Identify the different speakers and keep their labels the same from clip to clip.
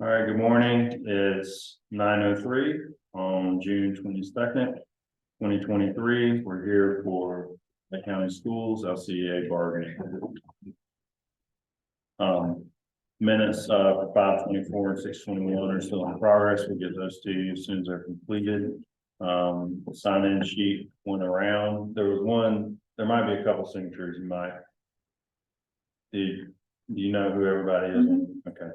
Speaker 1: All right, good morning. It's 9:03 on June 22nd, 2023. We're here for the county schools LCEA bargaining. Minutes for 5/24 and 6/21 are still in progress. We'll get those to you as soon as they're completed. Sign-in sheet went around. There might be a couple signatures you might. Do you know who everybody is? Okay.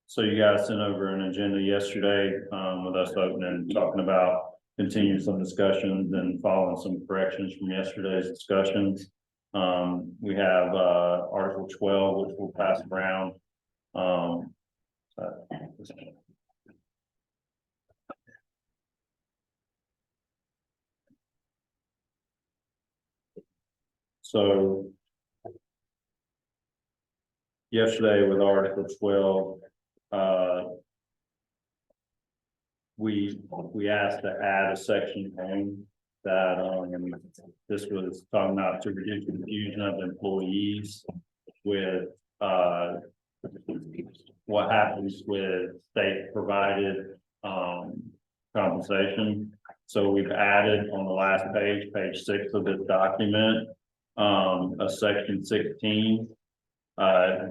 Speaker 1: So you guys sent over an agenda yesterday, with us opening, talking about continuing some discussions and following some corrections from yesterday's discussions. We have, Article 12, which we'll pass around. So yesterday with Article 12, we asked to add a section home that, this was talking about to reduce confusion of employees with, what happens with state provided, compensation. So we've added on the last page, page 6 of this document, a section 16.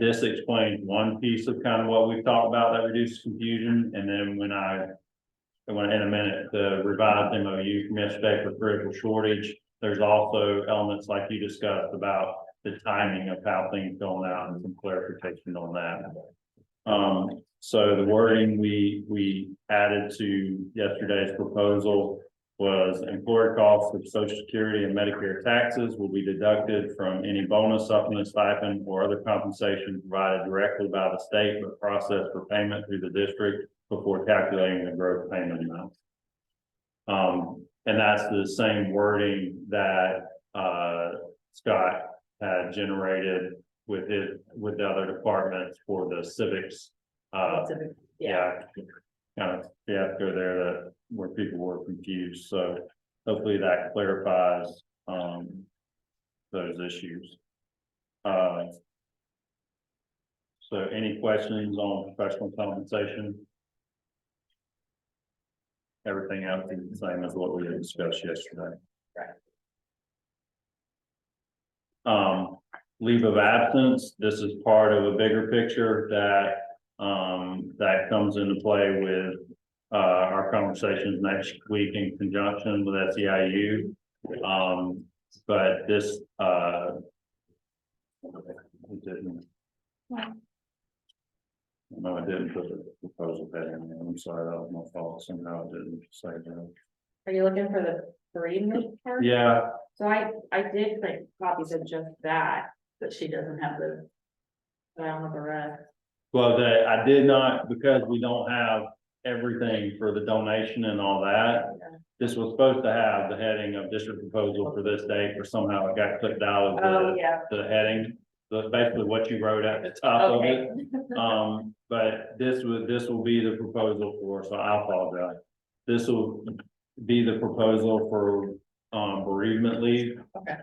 Speaker 1: This explains one piece of kind of what we've talked about that reduces confusion. And then when in a minute, the revised MOU from yesterday for critical shortage, there's also elements like you discussed about the timing of how things going out and some clarification on that. So the wording we added to yesterday's proposal was employer costs of Social Security and Medicare taxes will be deducted from any bonus, supplement, stipend, or other compensation provided directly by the state, but processed for payment through the district before calculating the gross payment amount. And that's the same wording that Scott had generated with the other departments for the civics. Yeah, kind of, you have to go there where people were confused. So hopefully that clarifies those issues. So any questions on professional compensation? Everything else is the same as what we had discussed yesterday. Leave of absence. This is part of a bigger picture that that comes into play with our conversations next week in conjunction with SEIU. But this it didn't. No, I didn't put the proposal head in there. I'm sorry, that was my fault. Somehow I didn't say that.
Speaker 2: Are you looking for the bereavement part?
Speaker 1: Yeah,
Speaker 2: So I did print copies of just that, but she doesn't have I don't have the rest.
Speaker 1: well, I did not, because we don't have everything for the donation and all that. This was supposed to have the heading of district proposal for this date, but somehow it got clicked out of the heading. So basically what you wrote at the top of it. But this will be the proposal for, so I apologize. This will be the proposal for bereavement leave.
Speaker 2: Okay.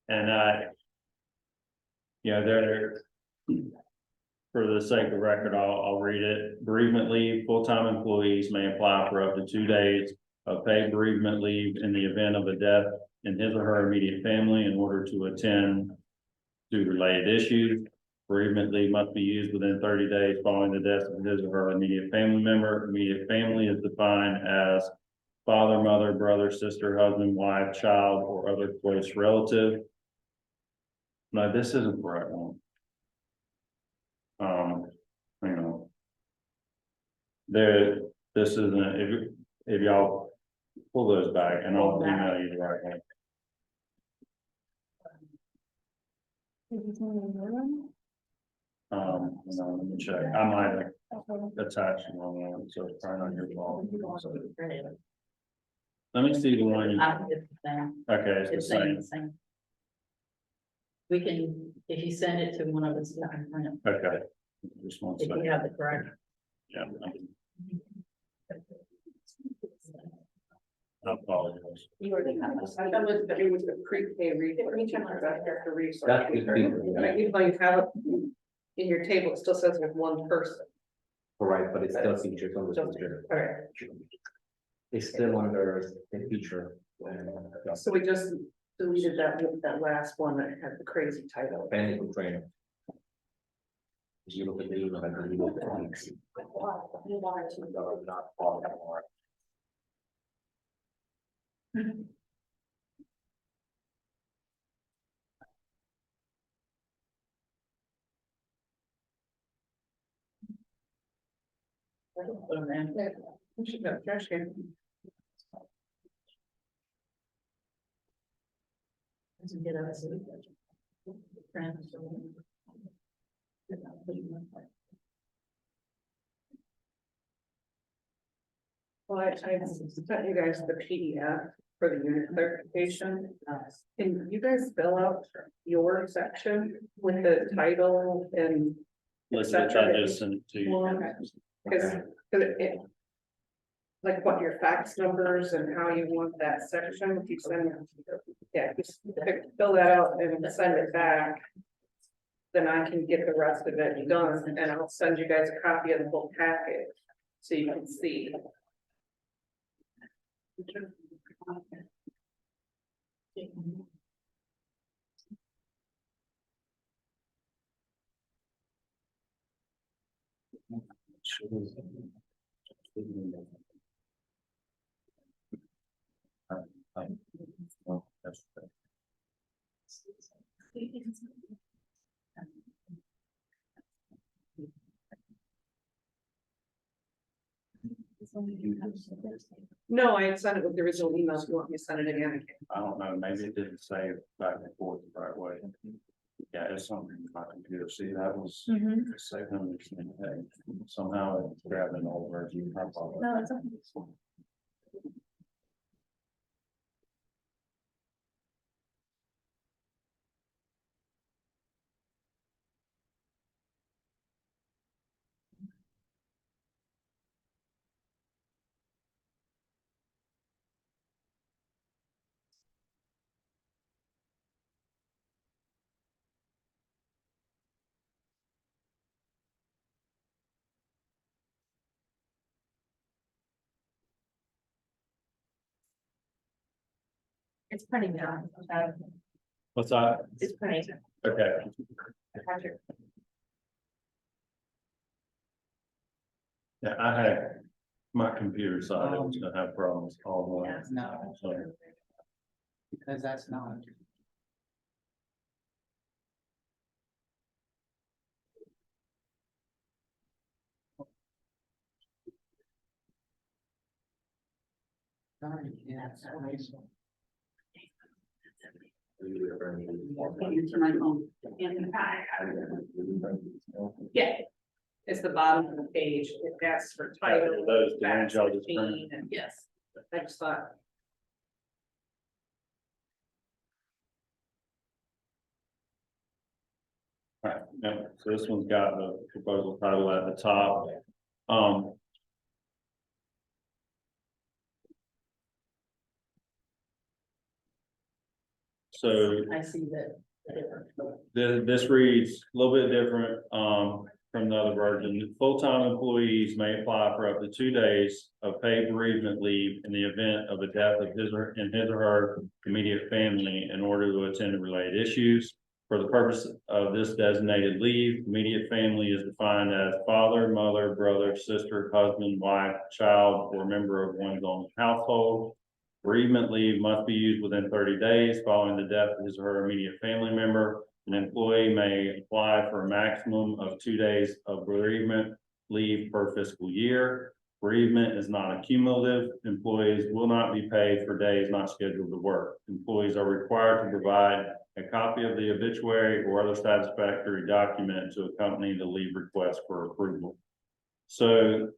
Speaker 1: And there, for the sake of record, I'll read it. Bereavement leave, full-time employees may apply for up to 2 days of paid bereavement leave in the event of a death in his or her immediate family in order to attend to related issues. Bereavement leave must be used within 30 days following the death of his or her immediate family member. Immediate family is defined as father, mother, brother, sister, husband, wife, child, or other close relative. No, this isn't the right one. Hang on. This isn't, if y'all pull those back and I'll email you the right one. Let me check. I might have attached the wrong one, so it's probably not your fault. Let me see the one.
Speaker 2: It's the same.
Speaker 1: Okay, it's the same.
Speaker 2: We can, if you send it to one of us, I can print it.
Speaker 1: Okay. Just one
Speaker 2: If
Speaker 1: second.
Speaker 2: you have the correct.
Speaker 1: Yeah. I apologize.
Speaker 2: You already have this.
Speaker 3: I thought it was the pre-K resource.
Speaker 4: That's the thing.
Speaker 3: And I keep like how in your table, it still says with one person.
Speaker 4: Right, but it's still featured on the
Speaker 3: Just-
Speaker 4: feature.
Speaker 3: Alright,
Speaker 4: It's still under the feature.
Speaker 3: so we just deleted that last one that had the crazy title.
Speaker 4: Technical training. If you look at the email, and you look at the links, that are not part of our.
Speaker 3: We should have trash can. Well, I sent you guys the PDF for the unit clarification. Can you guys fill out your section with the title and?
Speaker 1: Elizabeth, I just sent it to you.
Speaker 3: Because it. Like what your fax numbers and how you want that section, if you send, yeah, just fill that out and send it back. Then I can get the rest of it done and I'll send you guys a copy of the whole package, so you can see. No, I had sent it with the original email, if you want me to send it again.
Speaker 1: I don't know, maybe it didn't save back and forth the right way. Yeah, it's something my computer, see, that was saved on the same page. Somehow it's grabbing an old version. I apologize.
Speaker 2: No, it's okay. It's printing now.
Speaker 1: What's that?
Speaker 2: It's printing.
Speaker 1: Okay, yeah, I had, my computer side, it was gonna have problems all morning.
Speaker 5: No,
Speaker 1: So,
Speaker 5: because that's not. Sorry, yeah, sorry.
Speaker 3: Into my phone. Yeah, it's the bottom of the page, it asks for title.
Speaker 1: Those, the
Speaker 3: fax
Speaker 1: ones y'all just printed?
Speaker 3: machine, and yes, I just thought.
Speaker 1: Right, yeah, so this one's got the proposal title at the top. Um. So
Speaker 2: I see that.
Speaker 1: this reads a little bit different, from the other version. Full-time employees may apply for up to 2 days of paid bereavement leave in the event of a death of his or her immediate family in order to attend to related issues. For the purpose of this designated leave, immediate family is defined as father, mother, brother, sister, husband, wife, child, or member of one's own household. Bereavement leave must be used within 30 days following the death of his or her immediate family member. An employee may apply for a maximum of 2 days of bereavement leave per fiscal year. Bereavement is not accumulative. Employees will not be paid for days not scheduled to work. Employees are required to provide a copy of the obituary or other satisfactory document to accompany the leave request for approval. So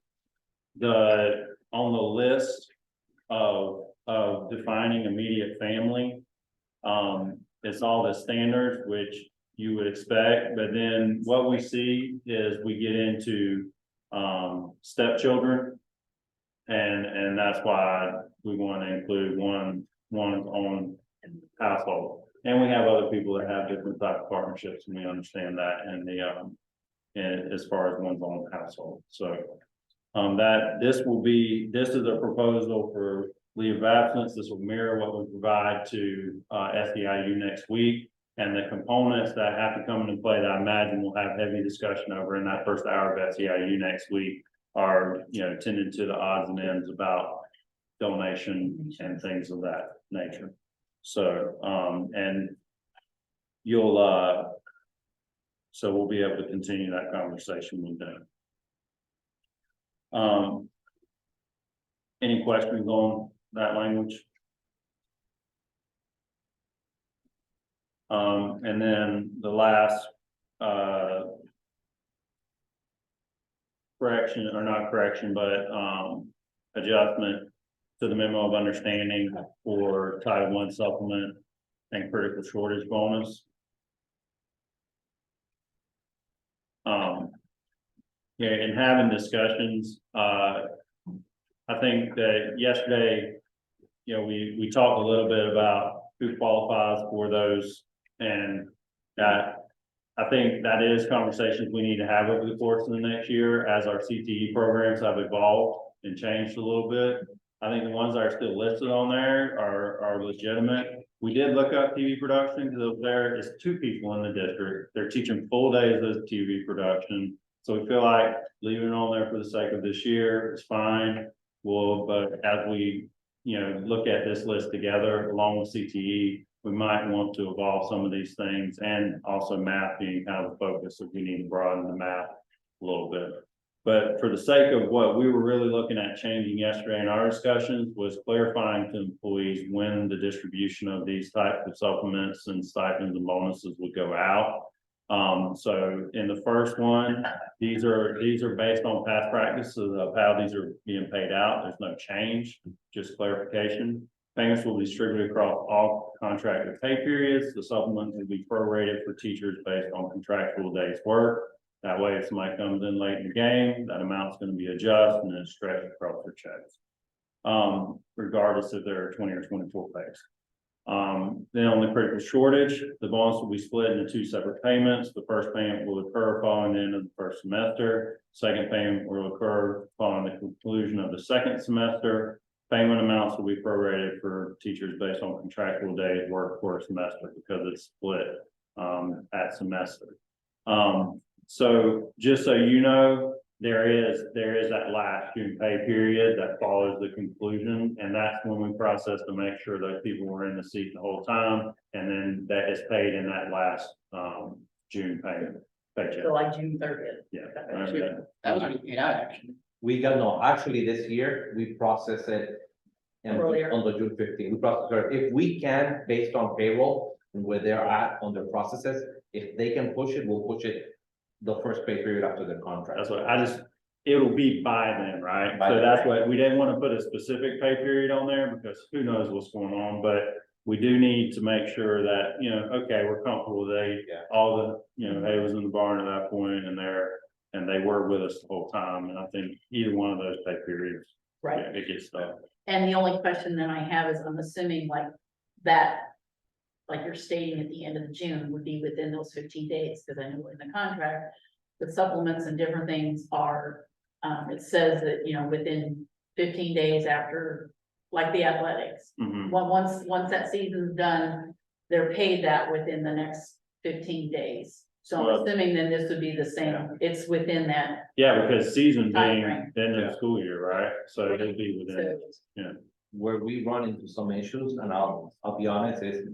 Speaker 1: on the list of defining immediate family, it's all the standards which you would expect, but then what we see is we get into stepchildren. And that's why we want to include one's own household. And we have other people that have different type of partnerships, and we understand that in and as far as one's own household, so. This is a proposal for leave of absence. This will mirror what we provide to, SEIU next week. And the components that have to come into play that I imagine we'll have heavy discussion over in that first hour of SEIU next week are, tended to the odds and ends about donation and things of that nature. So, and you'll, so we'll be able to continue that conversation with them. Any questions on that language? And then the last, correction, or not correction, but, adjustment to the memo of understanding for Title I supplement and critical shortage bonus. Yeah, in having discussions, I think that yesterday, we talked a little bit about who qualifies for those, and I think that is conversations we need to have over the course of the next year as our CTE programs have evolved and changed a little bit. I think the ones that are still listed on there are legitimate. We did look up TV production because there is 2 people in the district. They're teaching full days of TV production. So we feel like leaving it on there for the sake of this year is fine. Well, but as we, look at this list together along with CTE, we might want to evolve some of these things, and also math being kind of the focus, if we need to broaden the math a little bit. But for the sake of what we were really looking at changing yesterday in our discussions was clarifying to employees when the distribution of these types of supplements and stipends and bonuses would go out. So in the first one, these are based on past practices of how these are being paid out. There's no change, just clarification. Payments will be distributed across all contracted pay periods. The supplements will be prorated for teachers based on contractual days work. That way, if somebody comes in late in the game, that amount's going to be adjusted and then stretched across their checks, regardless if they're 20 or 24 pays. Then on the critical shortage, the bonus will be split into 2 separate payments. The first payment will occur following the end of the first semester. Second payment will occur following the conclusion of the second semester. Payment amounts will be prorated for teachers based on contractual days worked for a semester because it's split at semester. So just so you know, there is that last June pay period that follows the conclusion, and that's when we process to make sure those people were in the seat the whole time, and then that is paid in that last June paycheck.
Speaker 2: So like June 30th.
Speaker 1: Yeah.
Speaker 5: That was already paid out, actually.
Speaker 4: Actually, this year, we process it
Speaker 2: Earlier.
Speaker 4: on the June 15th. We process it, if we can, based on payroll and where they're at on their processes, if they can push it, we'll push it the first pay period after the contract.
Speaker 1: That's what it'll be by then, right?
Speaker 4: By
Speaker 1: So
Speaker 4: then.
Speaker 1: that's what, we didn't want to put a specific pay period on there because who knows what's going on, but we do need to make sure that, okay, we're comfortable all the, they was in the barn at that point and they were with us the whole time. And I think either one of those pay periods,
Speaker 2: Right.
Speaker 1: it gets stuck.
Speaker 2: And the only question that I have is, I'm assuming like that, like you're stating at the end of June would be within those 15 days, because I know in the contract, the supplements and different things are, it says that, within 15 days after, like the athletics.
Speaker 1: Mhm.
Speaker 2: Once that season's done, they're paid that within the next 15 days. So I'm
Speaker 1: Well,
Speaker 2: assuming then this would be the same, it's within that,
Speaker 1: Yeah, because season being
Speaker 2: Timeframe.
Speaker 1: the end of the school year, right? So it'll be within,
Speaker 2: so,
Speaker 4: Where we run into some issues, and I'll be honest, is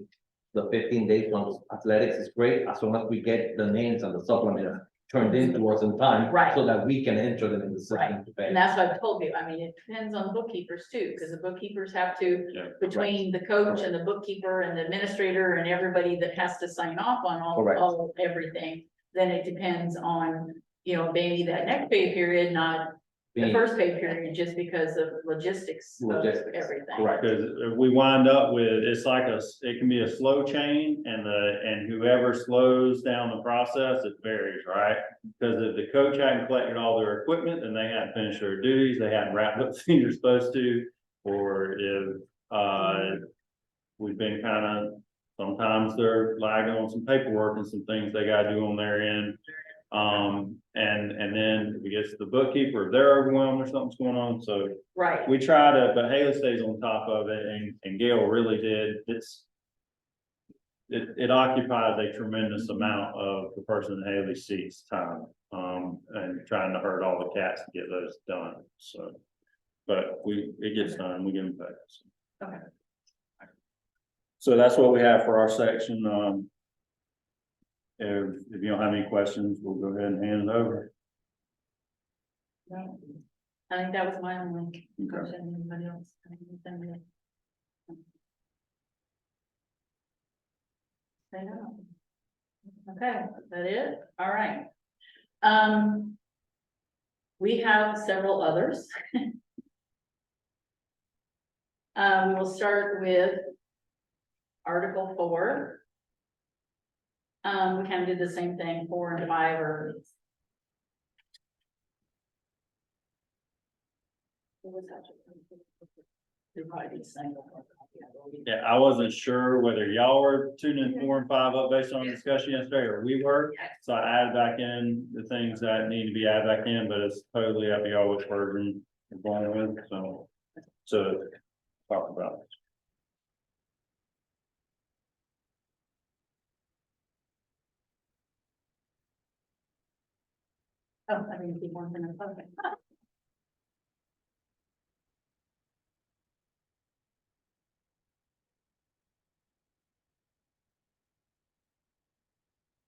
Speaker 4: the 15 days on athletics is great, as long as we get the names and the supplement turned in to us in time.
Speaker 2: Right.
Speaker 4: So that we can enter them in the
Speaker 2: Right.
Speaker 4: system to pay.
Speaker 2: and that's what I've told you, I mean, it depends on the bookkeepers too, because the bookkeepers have to,
Speaker 1: Yeah.
Speaker 2: between the coach and the bookkeeper and the administrator and everybody that has to sign off on
Speaker 4: Correct.
Speaker 2: all everything, then it depends on, maybe that next pay period, not the
Speaker 4: Being-
Speaker 2: first pay period, just because of logistics of
Speaker 4: Logistics,
Speaker 2: everything.
Speaker 4: correct.
Speaker 1: because we wind up with, it can be a slow chain and whoever slows down the process, it varies, right? Because if the coach hadn't collected all their equipment and they hadn't finished their duties, they hadn't wrapped up things they're supposed to, or if, we've been sometimes they're lagging on some paperwork and some things they gotta do on their end. it's the bookkeeper, they're overwhelmed or something's going on, so
Speaker 2: right,
Speaker 1: we try to, but Haley stays on top of it and Gail really did, it occupies a tremendous amount of the person in Haley seats time, and trying to herd all the cats to get those done, so. But it gets done, we get them back. So.
Speaker 2: Okay.
Speaker 1: So that's what we have for our section, if you don't have any questions, we'll go ahead and hand it over.
Speaker 2: no. I think that was my only
Speaker 1: Okay.
Speaker 2: question, anybody else? Anything? Say no. Okay, is that it? All right. We have several others. We'll start with Article 4. We kind of did the same thing, 4 and 5 or. What was that? You're probably the same.
Speaker 1: Yeah, I wasn't sure whether y'all were tuning 4 and 5 up based on the discussion yesterday, or we were. So I added back in the things that need to be added back in, but it's totally up to y'all which version you're going with, so talk about it.
Speaker 2: Oh, I mean, keep one thing in focus.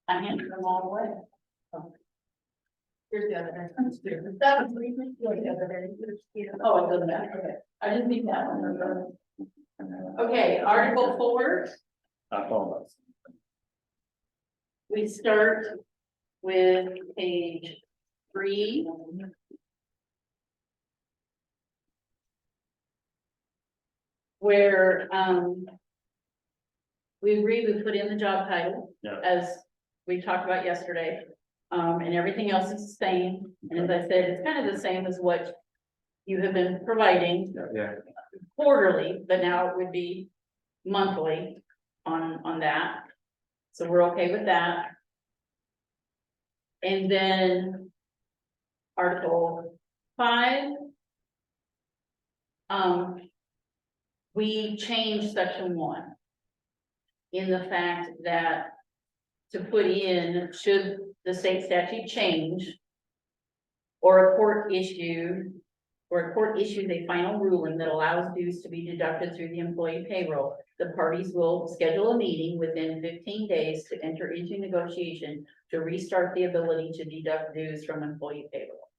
Speaker 2: I handed them all away. Oh. Here's the other day. That was the other day. Oh, it doesn't matter. Okay. I didn't need that one. Okay, Article 4,
Speaker 1: I apologize.
Speaker 2: we start with page 3. Where, we agree, we put in the job title.
Speaker 1: Yeah.
Speaker 2: As we talked about yesterday, and everything else is the same, and as I said, it's kind of the same as what you have been providing
Speaker 4: Yeah.
Speaker 2: quarterly, but now it would be monthly on that. So we're okay with that. And then Article 5. We changed section 1. In the fact that to put in, should the state statute change. Or a court issues a final ruling that allows dues to be deducted through the employee payroll. The parties will schedule a meeting within 15 days to enter into negotiation to restart the ability to deduct dues from employee payroll.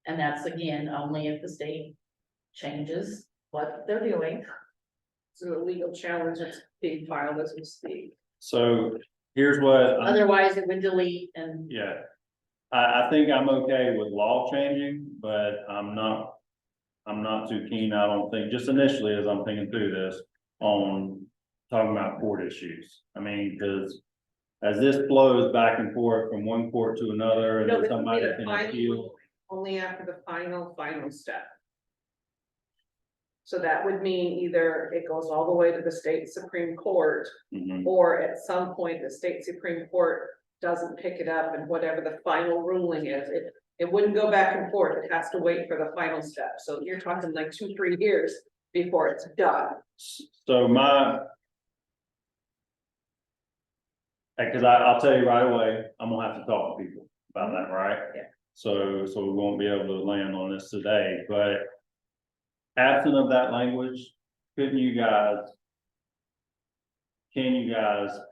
Speaker 2: And that's again, only if the state changes what they're doing.
Speaker 3: So the legal challenge is being filed as we speak.
Speaker 1: So here's what.
Speaker 2: Otherwise, it would delete and,
Speaker 1: Yeah. I think I'm okay with law changing, but I'm not too keen, I don't think, just initially as I'm thinking through this, on talking about court issues. I mean, because as this flows back and forth from one court to another, and
Speaker 3: No,
Speaker 1: then
Speaker 3: this would be
Speaker 1: somebody
Speaker 3: the
Speaker 1: can
Speaker 3: final
Speaker 1: appeal.
Speaker 3: ruling, only after the final step. So that would mean either it goes all the way to the state Supreme Court,
Speaker 1: Mhm.
Speaker 3: or at some point, the state Supreme Court doesn't pick it up, and whatever the final ruling is, it wouldn't go back and forth, it has to wait for the final step, so you're talking like 2-3 years before it's done.
Speaker 1: So because I'll tell you right away, I'm gonna have to talk to people about that, right?
Speaker 3: Yeah.
Speaker 1: So we won't be able to land on this today, but absent of that language, can you guys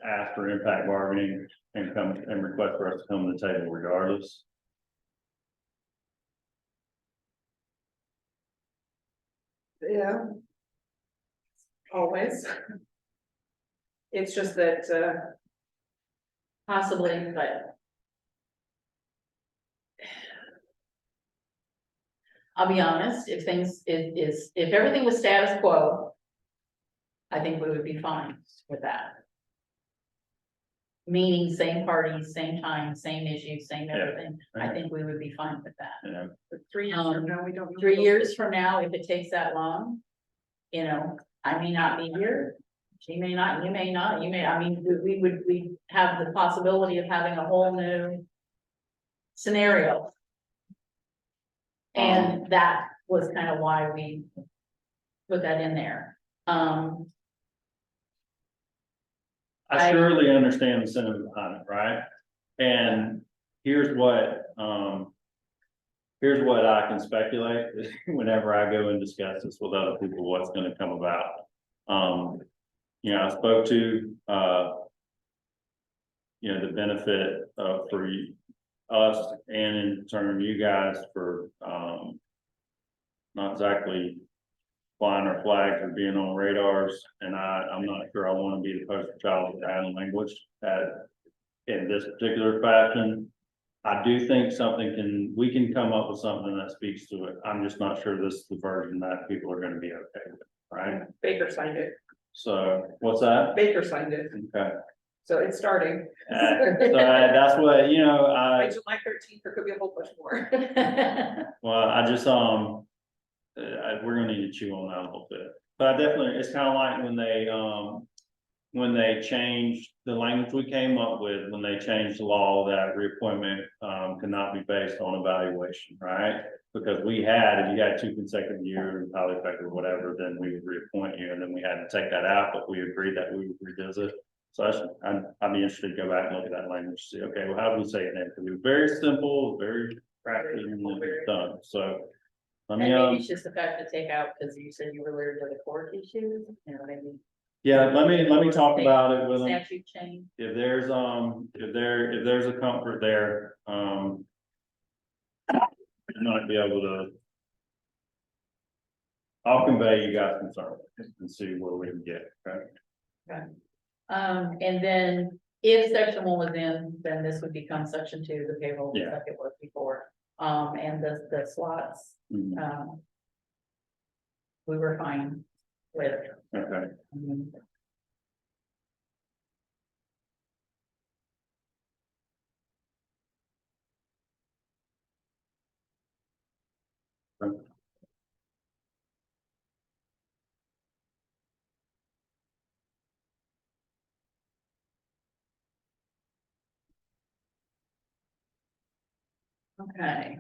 Speaker 1: ask for impact bargaining and come and request for us to come to the table regardless?
Speaker 3: Yeah. Always. It's just that,
Speaker 2: possibly, but. I'll be honest, if if everything was status quo. I think we would be fine with that. Meaning same parties, same time, same issues, same everything, I think we would be fine with that.
Speaker 1: You know,
Speaker 3: 3 years from now, we don't. know.
Speaker 2: 3 years from now, if it takes that long. I may not be here, she may not, you may not, I mean, we have the possibility of having a whole new. Scenario And that was kind of why we put that in there.
Speaker 1: I surely understand the sentiment behind it, right? And here's what I can speculate, whenever I go and discuss this with other people, what's gonna come about. You know, I spoke to, you know, the benefit for us and in turn you guys for, not exactly flying our flags or being on radars, and I'm not sure I wanna be the poster child of adding language in this particular fashion. I do think we can come up with something that speaks to it. I'm just not sure this is the version that people are gonna be okay with, right?
Speaker 3: Baker signed it,
Speaker 1: So, what's that?
Speaker 3: Baker signed it,
Speaker 1: Okay.
Speaker 3: so it's starting.
Speaker 1: That's what, you know,
Speaker 3: By July 13th, there could be a whole bunch more.
Speaker 1: well, I just, we're gonna need to chew on that a little bit. But I definitely, it's kind of like when they changed the language we came up with, when they changed the law that reappointment, cannot be based on evaluation, right? Because if you had 2 consecutive years, highly effective or whatever, then we would reappoint you, and then we had to take that out, but we agreed that we would revisit. So I'd be interested to go back and look at that language, see, okay, well, how do we say it then? Because it was very simple, very practical, and it's done, so. Let
Speaker 2: And
Speaker 1: me,
Speaker 2: maybe it's just the fact to take out, because you said you were related to the court issues, you know, maybe.
Speaker 1: yeah, let me talk about it with them.
Speaker 2: Statute change.
Speaker 1: If there's a comfort there, you might be able to. I'll convey you guys' concern and see where we can get, okay?
Speaker 2: And then if section 1 was in, then this would become section 2, the payroll, just
Speaker 1: Yeah.
Speaker 2: like it was before. And the slots,
Speaker 1: Mhm.
Speaker 2: we were fine with.
Speaker 1: Okay,
Speaker 2: Okay.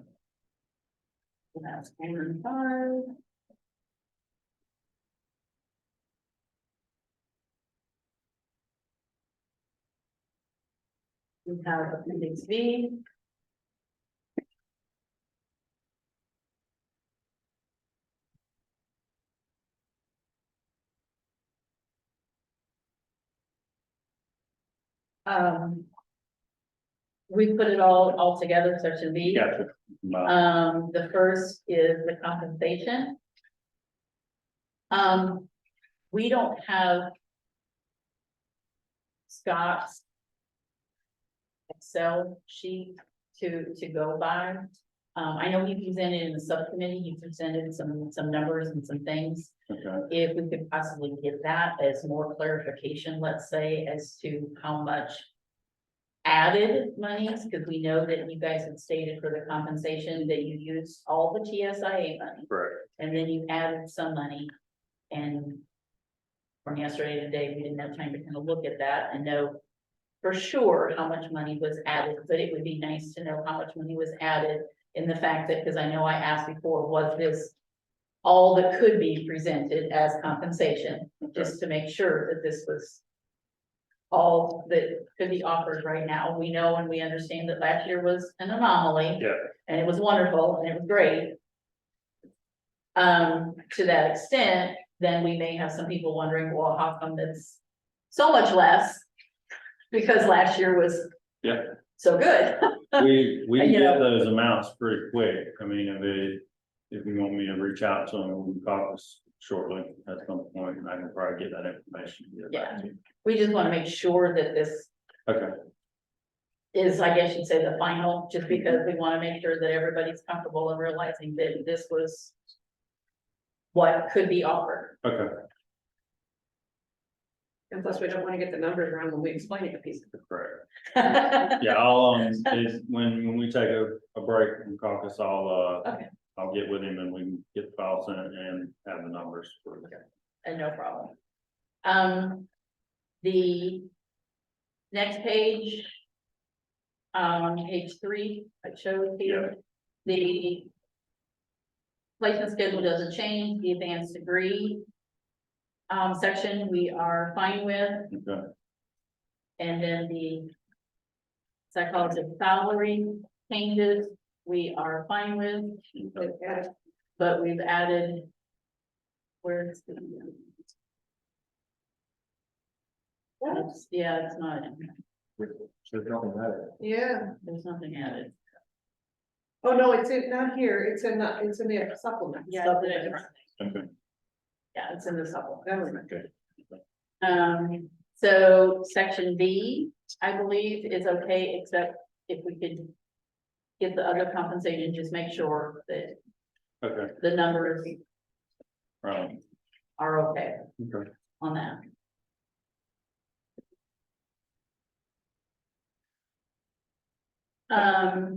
Speaker 2: That's 105. We have appendix B. We put it all together, section B.
Speaker 1: gotcha.
Speaker 2: The first is the compensation. We don't have Scott's Excel sheet to go by. I know he presented in the subcommittee, he presented some numbers and some things.
Speaker 1: Okay,
Speaker 2: If we could possibly get that as more clarification, let's say, as to how much added monies, because we know that you guys had stated for the compensation that you used all the TSIA money,
Speaker 1: correct.
Speaker 2: and then you added some money. And from yesterday to today, we didn't have time to kind of look at that and know for sure how much money was added, but it would be nice to know how much money was added in the fact that, because I know I asked before, was this all that could be presented as compensation, just to make sure that this was all that could be offered right now. We know and we understand that last year was an anomaly.
Speaker 1: Yeah.
Speaker 2: And it was wonderful and it was great. To that extent, then we may have some people wondering, well, how come it's so much less? Because last year was.
Speaker 1: Yeah.
Speaker 2: So good.
Speaker 1: We
Speaker 2: You
Speaker 1: get
Speaker 2: know.
Speaker 1: those amounts pretty quick. I mean, if you want me to reach out to them, we can talk this shortly at some point, and I can probably get that information. and get it back to you.
Speaker 2: We just want to make sure that this
Speaker 1: Okay,
Speaker 2: is, I guess you'd say, the final, just because we want to make sure that everybody's comfortable in realizing that this was what could be offered.
Speaker 1: okay,
Speaker 3: And plus, we don't want to get the numbers wrong when we explain it to people.
Speaker 1: correct. Yeah, I'll, when we take a break from caucus,
Speaker 2: Okay.
Speaker 1: I'll get with him and we can get the file sent and have the numbers for it.
Speaker 2: And no problem. The next page. Page 3, I showed here, the placement schedule doesn't change, the advanced degree. Section we are fine with,
Speaker 1: Okay,
Speaker 2: and then the. Psychologist salary changes, we are fine with, but we've added. Where's the? Yeah, it's not,
Speaker 4: There's nothing about it.
Speaker 3: Yeah,
Speaker 2: there's nothing added.
Speaker 3: oh, no, it's not here, it's in the supplement.
Speaker 2: Yeah, it's in it.
Speaker 1: okay,
Speaker 2: Yeah, it's in the supplement.
Speaker 3: Never mind.
Speaker 1: okay.
Speaker 2: So section B, I believe is okay, except if we could. Get the other compensation, just make sure that
Speaker 1: Okay,
Speaker 2: the numbers
Speaker 1: right,
Speaker 2: are okay
Speaker 1: okay.
Speaker 2: on that.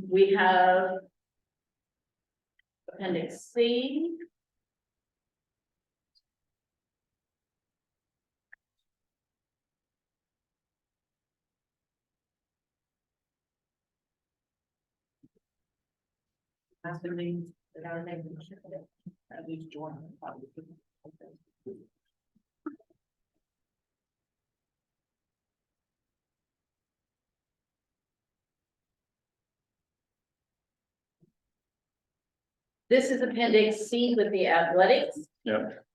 Speaker 2: We have. Appendix C. That's the name, the other name. At least join. This is appendix C with the athletics.
Speaker 1: Yep.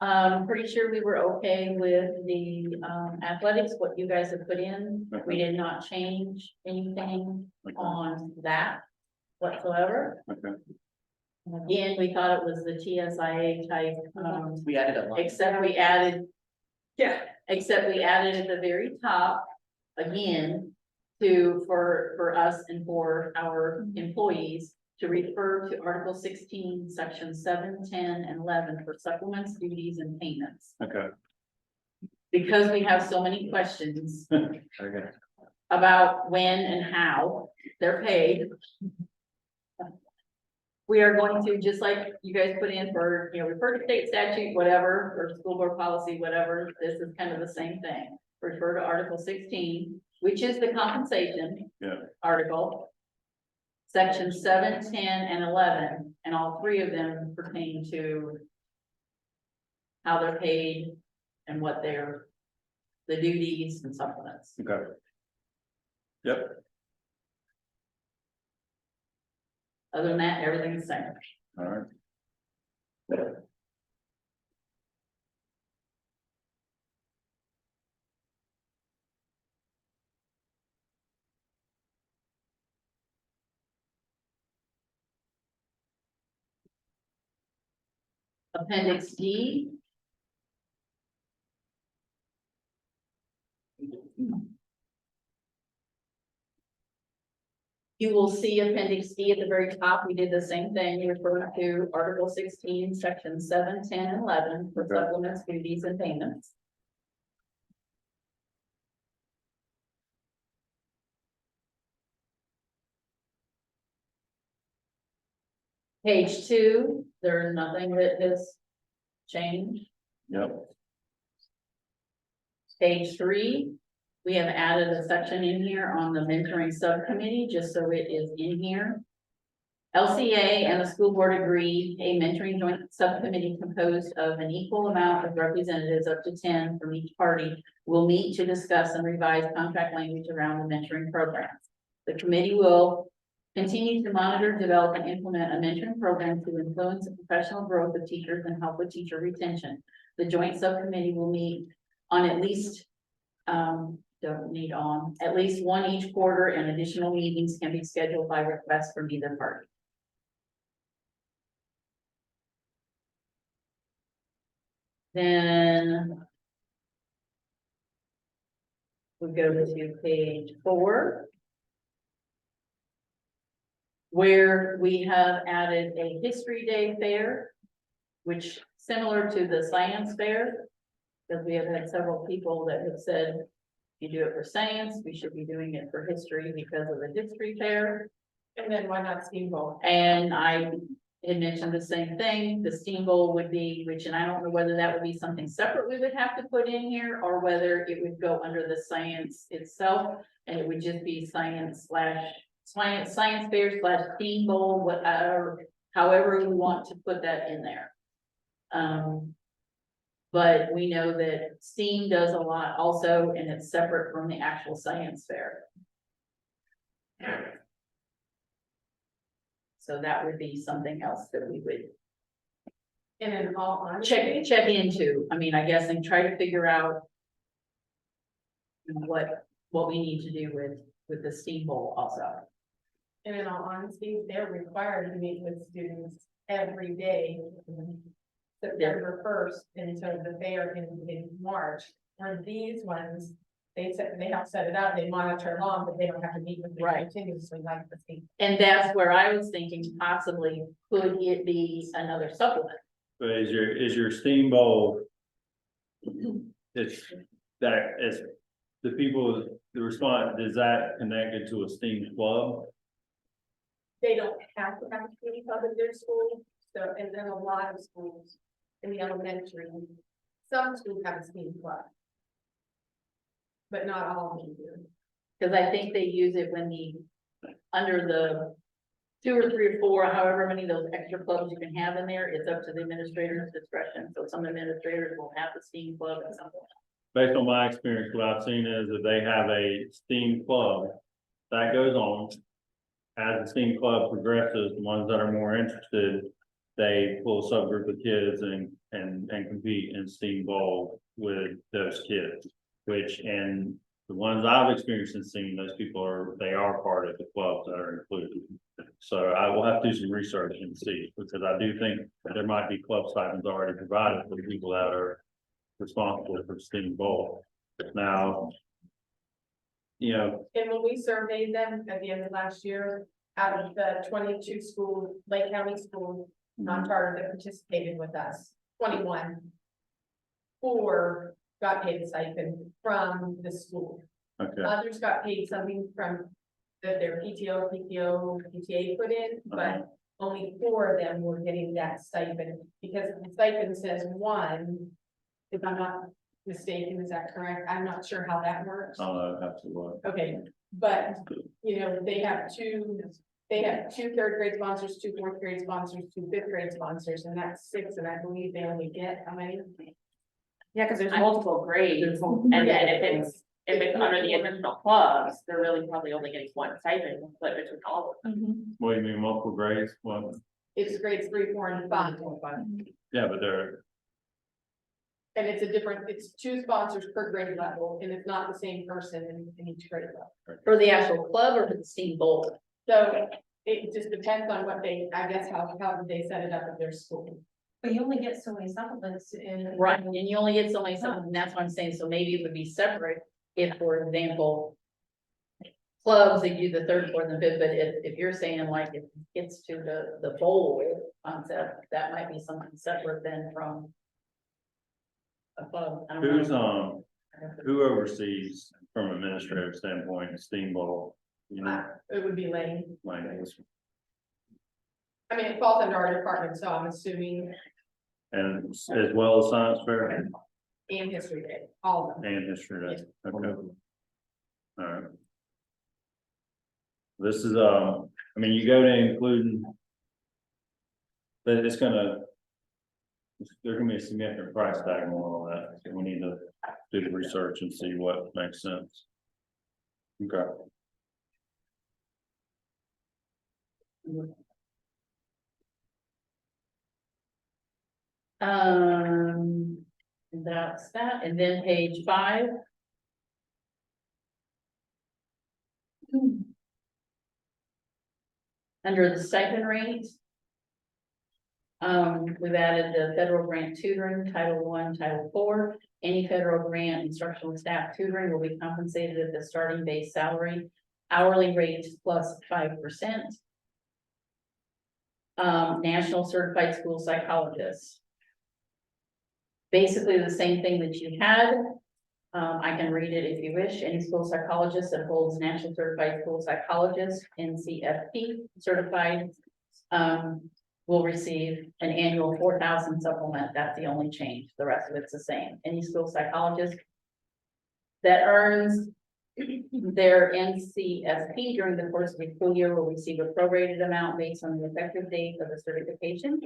Speaker 2: Pretty sure we were okay with the athletics, what you guys have put in. We
Speaker 1: Okay.
Speaker 2: did not change anything
Speaker 1: Okay,
Speaker 2: on that whatsoever.
Speaker 1: okay,
Speaker 2: Again, we thought it was the TSIA type,
Speaker 5: We added a line.
Speaker 2: except we added,
Speaker 3: Yeah,
Speaker 2: except we added at the very top, again, for us and for our employees, to refer to Article 16, Section 7, 10, and 11 for supplements, duties, and payments.
Speaker 1: okay,
Speaker 2: Because we have so many questions
Speaker 4: Okay.
Speaker 2: about when and how they're paid. We are going to, just like you guys put in for, refer to state statute, whatever, or school board policy, whatever, this is kind of the same thing. Refer to Article 16, which is the compensation.
Speaker 1: Yeah.
Speaker 2: Article. Section 7, 10, and 11, and all three of them pertain to how they're paid and what they're, the duties and supplements.
Speaker 1: okay. Yep,
Speaker 2: Other than that, everything's the same.
Speaker 1: all right.
Speaker 2: Appendix D. You will see appendix D at the very top. We did the same thing. You refer to Article 16, Section 7, 10, and 11 for
Speaker 1: Okay.
Speaker 2: supplements, duties, and payments. Page 2, there is nothing that has changed.
Speaker 1: Yep,
Speaker 2: Page 3, we have added a section in here on the mentoring subcommittee, just so it is in here. LCA and the school board agree a mentoring joint subcommittee composed of an equal amount of representatives, up to 10 from each party, will meet to discuss and revise contract language around the mentoring programs. The committee will continue to monitor, develop, and implement a mentoring program to influence the professional growth of teachers and help with teacher retention. The joint subcommittee will meet on at least, at least one each quarter, and additional meetings can be scheduled by request from either party. Then we go to page 4, where we have added a history day fair, which similar to the science fair, because we have had several people that have said, if you do it for science, we should be doing it for history because of the history fair.
Speaker 3: and then why not Steamboat?
Speaker 2: And I had mentioned the same thing, the steam bowl would be, and I don't know whether that would be something separate we would have to put in here, or whether it would go under the science itself, and it would just be science fair / steam bowl, whatever, however we want to put that in there. But we know that STEAM does a lot also, and it's separate from the actual science fair. So that would be something else that we would
Speaker 3: And in all honesty.
Speaker 2: check into, I mean, I guess, and try to figure out what we need to do with the STEAM Bowl also.
Speaker 6: And in all honesty, they're required to meet with students every day. September first until the fair in March, where these ones, they said, they help set it up, they monitor along, but they don't have to meet with them
Speaker 2: Right.
Speaker 6: continuously like the state.
Speaker 2: And that's where I was thinking possibly, could it be another supplement?
Speaker 1: But is your STEAM Bowl? It's that, it's the people, the response, is that connected to a STEAM club?
Speaker 6: They don't have to have a community club in their school, so, and then a lot of schools in the elementary, some schools have a STEAM club. But not all of them do.
Speaker 2: Cause I think they use it when under the 2 or 3 or 4, however many of those extra clubs you can have in there, it's up to the administrator's discretion. So some administrators will have the STEAM club and some won't.
Speaker 1: Based on my experience, what I've seen is that they have a STEAM club that goes on. As the STEAM club progresses, the ones that are more interested, they pull a subgroup of kids and compete in STEAM Bowl with those kids. Which, and the ones I've experienced and seen, those people they are part of the clubs that are included. So I will have to do some research and see, because I do think there might be club stipends already provided for the people that are responsible for STEAM Bowl. Now, you know,
Speaker 6: And when we surveyed them at the end of last year, out of the 22 schools, Lake County schools, non-charter that participated with us, 21. 4 got paid a stipend from the school.
Speaker 1: okay,
Speaker 6: Others got paid something from their PTA put in, but only 4 of them were getting that stipend. Because the stipend says 1, if I'm not mistaken, is that correct? I'm not sure how that works.
Speaker 1: I'll have to look.
Speaker 6: Okay, but, you know, they have 2 3rd grade sponsors, 2 4th grade sponsors, 2 5th grade sponsors, and that's 6, and I believe they only get how many?
Speaker 7: Yeah, cause there's multiple grades, and then if it's under the additional clubs, they're really probably only getting 1 stipend, split between all of them.
Speaker 1: What do you mean, multiple grades? Well,
Speaker 6: It's grades 3, 4, and 5.
Speaker 1: yeah, but they're,
Speaker 6: And it's 2 sponsors per grade level, and it's not the same person in each grade level.
Speaker 2: For the actual club or for the STEAM Bowl?
Speaker 6: So it just depends on what they, I guess, how they set it up at their school.
Speaker 8: But you only get so many supplements in.
Speaker 2: Right, and you only get so many supplements, and that's what I'm saying, so maybe it would be separate if, for example. Clubs, they do the 3rd, 4th, and 5th, but if you're saying like if it gets to the bowl concept, that might be something separate than from. A club, I don't
Speaker 1: who's,
Speaker 2: know.
Speaker 1: who oversees from an administrative standpoint, STEAM Bowl? You know,
Speaker 6: It would be Lane.
Speaker 1: like,
Speaker 6: I mean, it falls under our department, so I'm assuming,
Speaker 1: and as well as Science Fair
Speaker 6: and History Day, all of them.
Speaker 1: and History Day, okay. All right. This is, I mean, you go to including. But it's gonna. There's gonna be a significant price tag on all that, so we need to do the research and see what makes sense. Okay.
Speaker 2: That's that, and then page 5. Under the stipend rate. We've added the federal grant tutoring, Title I, Title IV. Any federal grant instructional staff tutoring will be compensated at the starting base salary, hourly rate plus 5%. National Certified School Psychologists. Basically the same thing that you had. I can read it if you wish. Any school psychologist that holds National Certified School Psychologist, NCFP certified, will receive an annual 4,000 supplement. That's the only change. The rest of it's the same. Any school psychologist that earns Their NCSP during the course of the school year will receive a prorated amount based on the effective date of the certification.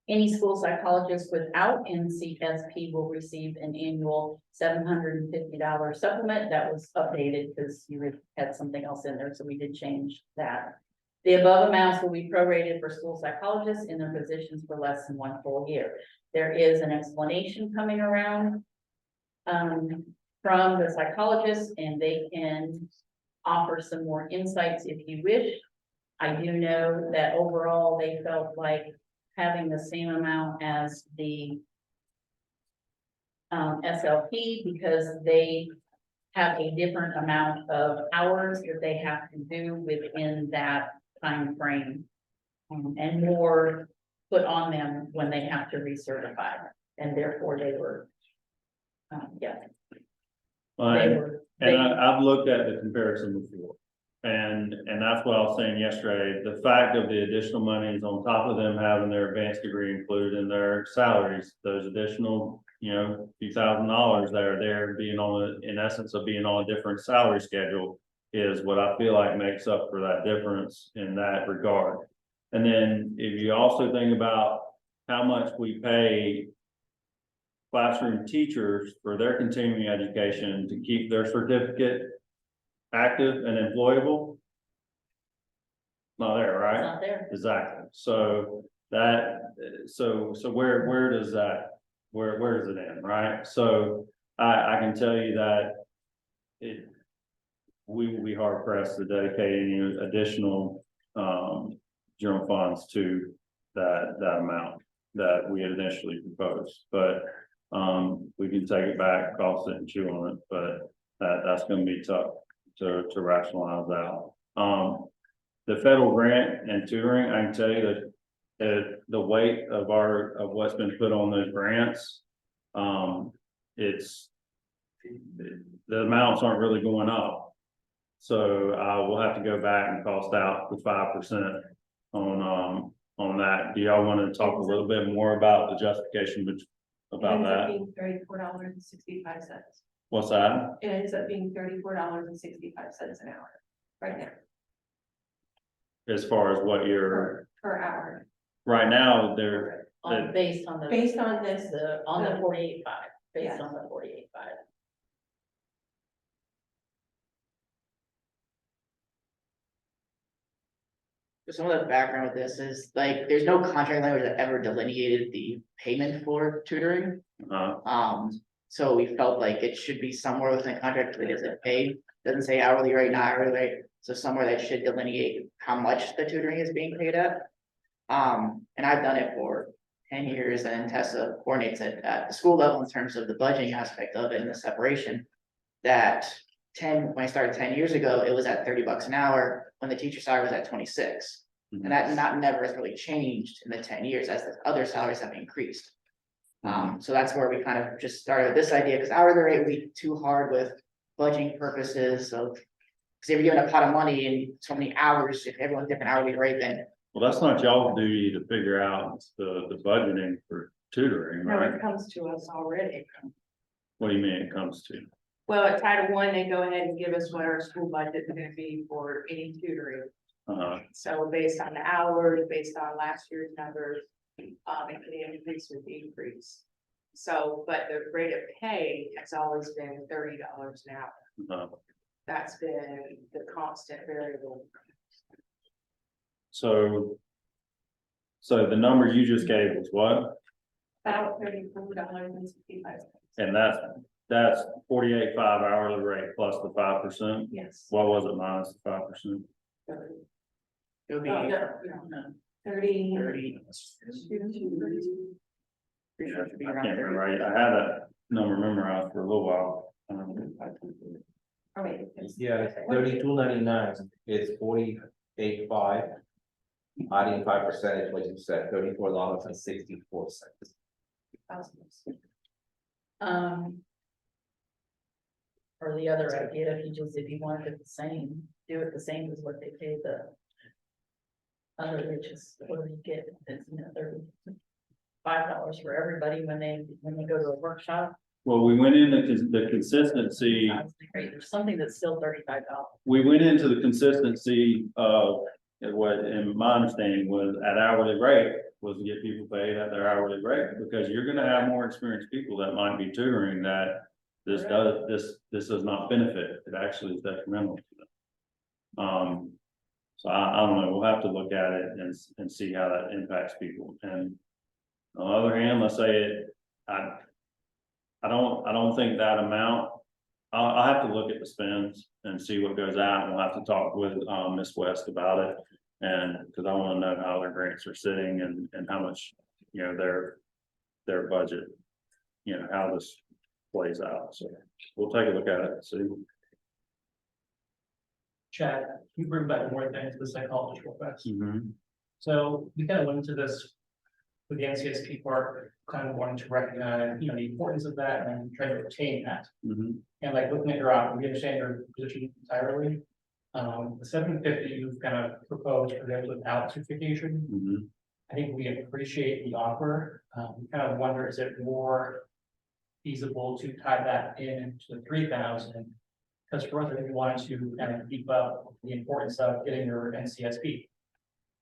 Speaker 2: Any school psychologist without NCSP will receive an annual $750 supplement. That was updated because you had something else in there, so we did change that. The above amounts will be prorated for school psychologists in their positions for less than 1 full year. There is an explanation coming around from the psychologist, and they can offer some more insights if you wish. I do know that overall, they felt like having the same amount as the SLP, because they have a different amount of hours that they have to do within that time frame, and more put on them when they have to recertify, and therefore they were, yeah. They
Speaker 1: And,
Speaker 2: were,
Speaker 1: and I've looked at the comparison before. And that's what I was saying yesterday, the fact of the additional monies on top of them having their advanced degree included in their salaries, those additional, few $1,000s that are there being on, in essence of being on a different salary schedule is what I feel like makes up for that difference in that regard. And then if you also think about how much we pay classroom teachers for their continuing education to keep their certificate active and employable. Not there,
Speaker 2: it's
Speaker 1: right?
Speaker 2: not there.
Speaker 1: Exactly. So that, so where does that, where does it end, right? So I can tell you that we will be hard pressed to dedicate any additional, general funds to that amount that we had initially proposed, but, we can take it back, cost it and chew on it, but that's gonna be tough to rationalize out. The federal grant and tutoring, I can tell you that the weight of what's been put on those grants, it's the amounts aren't really going up. So we'll have to go back and cost out the 5% on that. Do y'all want to talk a little bit more about the justification about that?
Speaker 8: $34.65.
Speaker 1: What's that?
Speaker 8: It ends up being $34.65 an hour right now,
Speaker 1: As far as what you're,
Speaker 8: per hour.
Speaker 1: right now, they're,
Speaker 2: Based on the.
Speaker 8: Based on this,
Speaker 2: On the
Speaker 8: the-
Speaker 2: 48.5, based
Speaker 8: Yes.
Speaker 2: on the 48.5.
Speaker 5: Some of the background with this is like, there's no contract language that ever delineated the payment for tutoring. So we felt like it should be somewhere within the contract that doesn't pay, doesn't say hourly rate, not hourly rate. So somewhere that should delineate how much the tutoring is being paid at. And I've done it for 10 years, and Tessa coordinates it at the school level in terms of the budgeting aspect of it and the separation. That when I started 10 years ago, it was at $30 an hour, when the teacher salary was at 26. And that never has really changed in the 10 years as the other salaries have increased. So that's where we kind of just started with this idea, because hourly rate would be too hard with budgeting purposes of. Because if you're given a pot of money and so many hours, if everyone's different hourly rate, then
Speaker 1: well, that's not y'all's duty to figure out the budgeting for tutoring,
Speaker 8: No,
Speaker 1: right?
Speaker 8: it comes to us already.
Speaker 1: What do you mean it comes to?
Speaker 8: Well, at Title I, they go ahead and give us what our school budget is gonna be for any tutoring. So based on the hours, based on last year's numbers, it can increase with the increase. So, but the rate of pay has always been $30 an hour. That's been the constant variable.
Speaker 1: So the number you just gave was what?
Speaker 8: About $34.65.
Speaker 1: And that's 48.5 hourly rate plus the 5%.
Speaker 8: Yes.
Speaker 1: What was it minus the 5%?
Speaker 5: it would be
Speaker 8: Oh, no, 30.
Speaker 5: 30.
Speaker 1: Yeah, I can't remember. I had that number memorized for a little while.
Speaker 8: Oh, wait, it's-
Speaker 4: Yeah, it's 32.99, it's 48.5. Adding 5% is what you said, $34.64.
Speaker 2: Or the other idea, if you wanted it the same, do it the same as what they pay the. Other, which is, what do you get, it's $35 for everybody when they go to a workshop.
Speaker 1: Well, we went into the consistency,
Speaker 2: Great, there's something that's still $35.
Speaker 1: we went into the consistency of what, in my understanding, was at hourly rate, was to get people paid at their hourly rate, because you're gonna have more experienced people that might be tutoring that this does not benefit, it actually is detrimental to them. So I don't know, we'll have to look at it and see how that impacts people, and on the other hand, let's say it, I don't think that amount, I'll have to look at the spends and see what goes out, and we'll have to talk with, Ms. West about it. And, cause I wanna know how their grants are sitting and how much, you know, their budget, you know, how this plays out, so we'll take a look at it, and see.
Speaker 9: Chad, you bring back more things to the psychologist real fast.
Speaker 1: Mhm.
Speaker 9: So we kind of went into this with the NCSP part, kind of wanting to recognize, you know, the importance of that and try to retain that.
Speaker 1: Mhm.
Speaker 9: And like looking at your offer, we understand your position entirely. The 750 you've kind of proposed for those without certification.
Speaker 1: Mhm.
Speaker 9: I think we appreciate the offer. We kind of wonder, is it more feasible to tie that into the 3,000? Because for us, I think we wanted to kind of keep up the importance of getting your NCSP.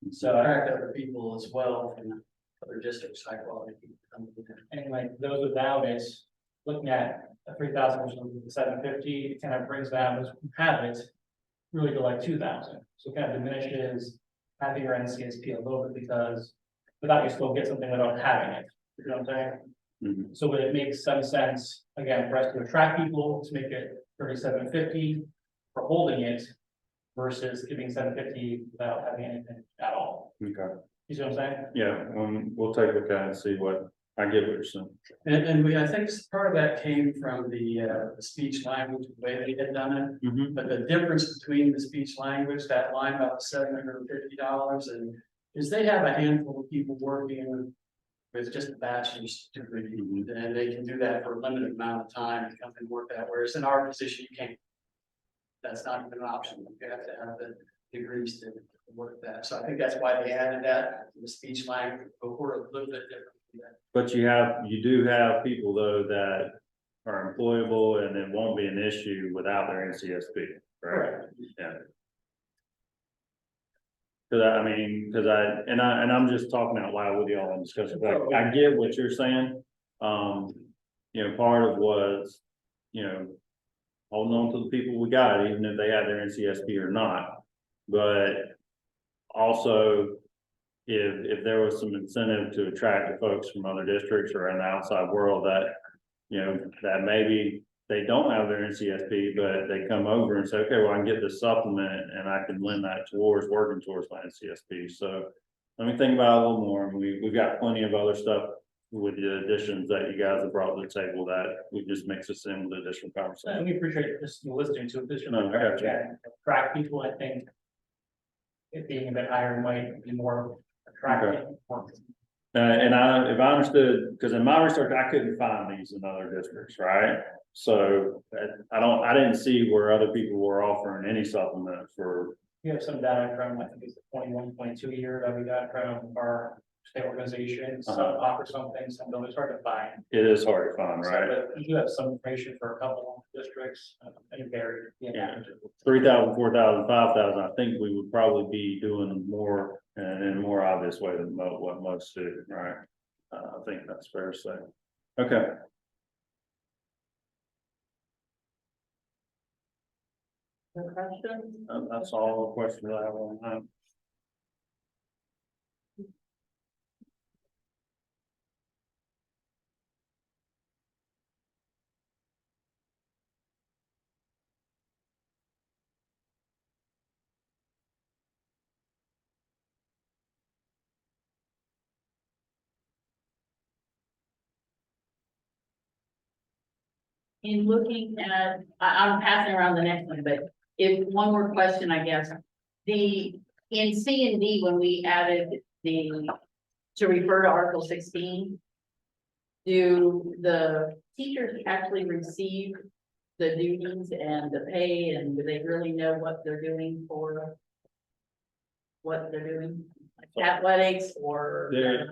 Speaker 9: So
Speaker 10: Attract other people as well from other districts, high quality people.
Speaker 9: and like those without it, looking at a 3,000 versus the 750, it kind of brings down those who have it really to like 2,000. So it kind of diminishes having your NCSP a little bit, because without you still get something without having it. You know what I'm saying?
Speaker 1: Mhm.
Speaker 9: So would it make some sense, again, for us to attract people to make it 3,750 for holding it versus giving 750 without having anything at all?
Speaker 1: Okay,
Speaker 9: You see what I'm saying?
Speaker 1: yeah, we'll take a look at it and see what, I get what you're saying.
Speaker 10: And I think part of that came from the speech language, the way they had done it.
Speaker 1: Mhm.
Speaker 10: But the difference between the speech language, that line about the $750 and is they have a handful of people working with just a bachelor's degree. And they can do that for a limited amount of time to come and work that, whereas in our position, you can't. That's not even an option. You have to have the degrees to work that. So I think that's why they added that, the speech language, but we're a little bit different from that.
Speaker 1: But you do have people though that are employable and it won't be an issue without their NCSP, right? Yeah. Cause I'm just talking out loud with y'all in discussion, but I get what you're saying. You know, part of was, you know, holding on to the people we got, even if they had their NCSP or not. But also, if there was some incentive to attract the folks from other districts or in the outside world that, you know, that maybe they don't have their NCSP, but they come over and say, okay, well, I can get this supplement and I can lend that towards working towards my NCSP. So let me think about it a little more. And we've got plenty of other stuff with the additions that you guys have brought to the table that we just mix this in with additional conversation.
Speaker 9: And we appreciate just listening to this.
Speaker 1: No, I got you.
Speaker 9: Attract people, I think. It being a bit higher might be more attractive.
Speaker 1: And if I understood, because in my research, I couldn't find these in other districts, right? So I didn't see where other people were offering any supplement for.
Speaker 9: We have some data from, I think it's the 21, 22 year that we got from our state organization, some offer something, some don't, it's hard to find.
Speaker 1: It is hard to find,
Speaker 9: So,
Speaker 1: right?
Speaker 9: but we do have some information for a couple of districts, and varied.
Speaker 1: Yeah. 3,000, 4,000, 5,000, I think we would probably be doing more and in a more obvious way than what most do, right? I think that's fair to say. Okay. That's all the questions I have on that.
Speaker 2: In looking at, I'm passing around the next one, but if one more question, I guess. In C and D, when we added to refer to Article 16. Do the teachers actually receive the duties and the pay, and do they really know what they're doing for? What they're doing, like athletics or?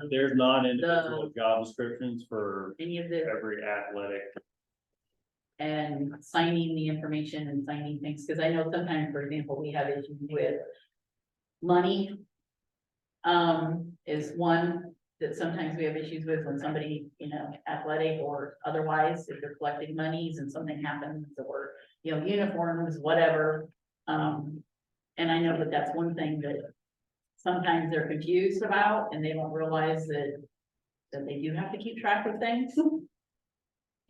Speaker 1: There's not individual job descriptions for
Speaker 2: Any of the,
Speaker 1: every athletic
Speaker 2: and signing the information and signing things, because I know sometimes, for example, we have issues with money. Is one that sometimes we have issues with when somebody, athletic or otherwise, if they're collecting monies and something happens, or, uniforms, whatever. And I know that that's one thing that sometimes they're confused about, and they don't realize that they do have to keep track of things.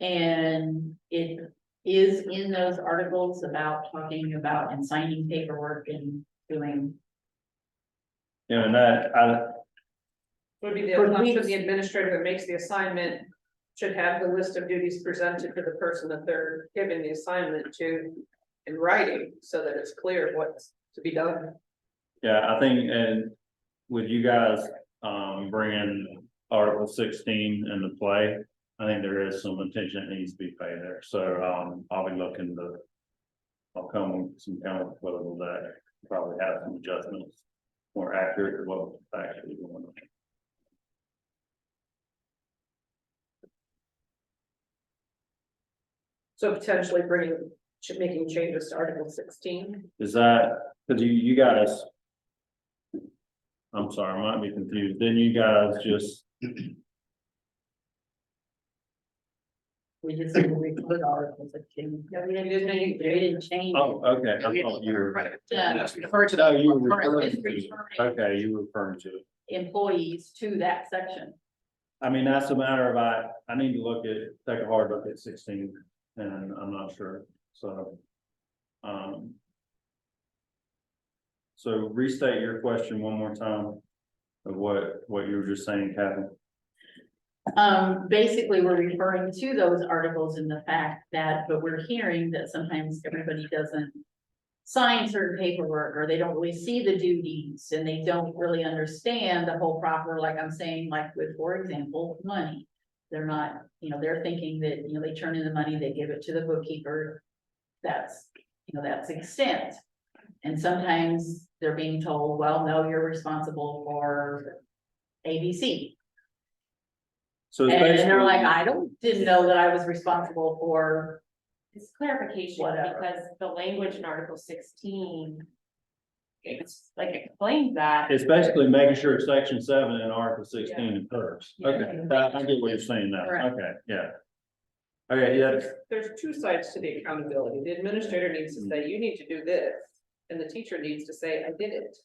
Speaker 2: And it is in those articles about talking about and signing paperwork and doing.
Speaker 1: And that,
Speaker 3: Would be the
Speaker 2: For
Speaker 3: assumption,
Speaker 2: weeks.
Speaker 3: the administrator that makes the assignment should have the list of duties presented to the person that they're giving the assignment to in writing, so that it's clear what's to be done.
Speaker 1: yeah, I think, and with you guys, bringing Article 16 into play, I think there is some attention that needs to be paid there, so, I'll be looking to. I'll come with some kind of proposal that probably have some adjustments more accurate to what was actually going on.
Speaker 3: So potentially making changes to Article 16.
Speaker 1: Is that, cause you guys. I'm sorry, I might be confused, then you guys just,
Speaker 2: We just put articles that change.
Speaker 3: Yeah, we didn't
Speaker 2: We didn't change.
Speaker 1: oh, okay, I thought you were.
Speaker 2: Yeah.
Speaker 1: No, you were
Speaker 2: It's
Speaker 1: referring to,
Speaker 2: referring
Speaker 1: okay, you were referring to it.
Speaker 2: employees to that section.
Speaker 1: I mean, that's a matter of, I need to take a hard look at 16, and I'm not sure, so. So restate your question one more time of what you were just saying, Kathy.
Speaker 2: Basically, we're referring to those articles in the fact that, but we're hearing that sometimes everybody doesn't sign certain paperwork, or they don't really see the duties, and they don't really understand the whole proper, like I'm saying, like with, for example, money. They're not, they're thinking that, they turn in the money, they give it to the bookkeeper. That's, that's extent. And sometimes they're being told, well, no, you're responsible for ABC.
Speaker 1: So it's
Speaker 2: And they're
Speaker 1: basically-
Speaker 2: like, didn't know that I was responsible for,
Speaker 7: It's clarification,
Speaker 2: Whatever.
Speaker 7: because the language in Article 16. It's like explains that.
Speaker 1: It's basically making sure Section 7 and Article 16 occurs.
Speaker 2: Yeah.
Speaker 1: Okay, I get what you're saying now,
Speaker 2: Correct.
Speaker 1: okay, yeah. Okay, yeah,
Speaker 3: There's two sides to the accountability. The administrator needs to say, you need to do this, and the teacher needs to say, I did it.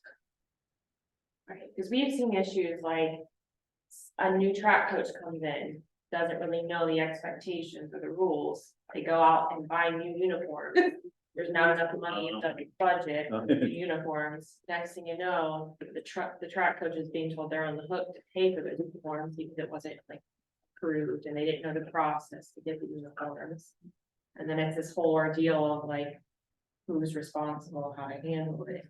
Speaker 7: Right, because we've seen issues like a new track coach comes in, doesn't really know the expectations or the rules. They go out and buy new uniforms. There's not enough money in the budget for the uniforms. Next thing you know, the track coach is being told they're on the hook to pay for those uniforms because it wasn't like approved and they didn't know the process to get the uniforms. And then it's this whole ordeal of like, who's responsible, how to handle it.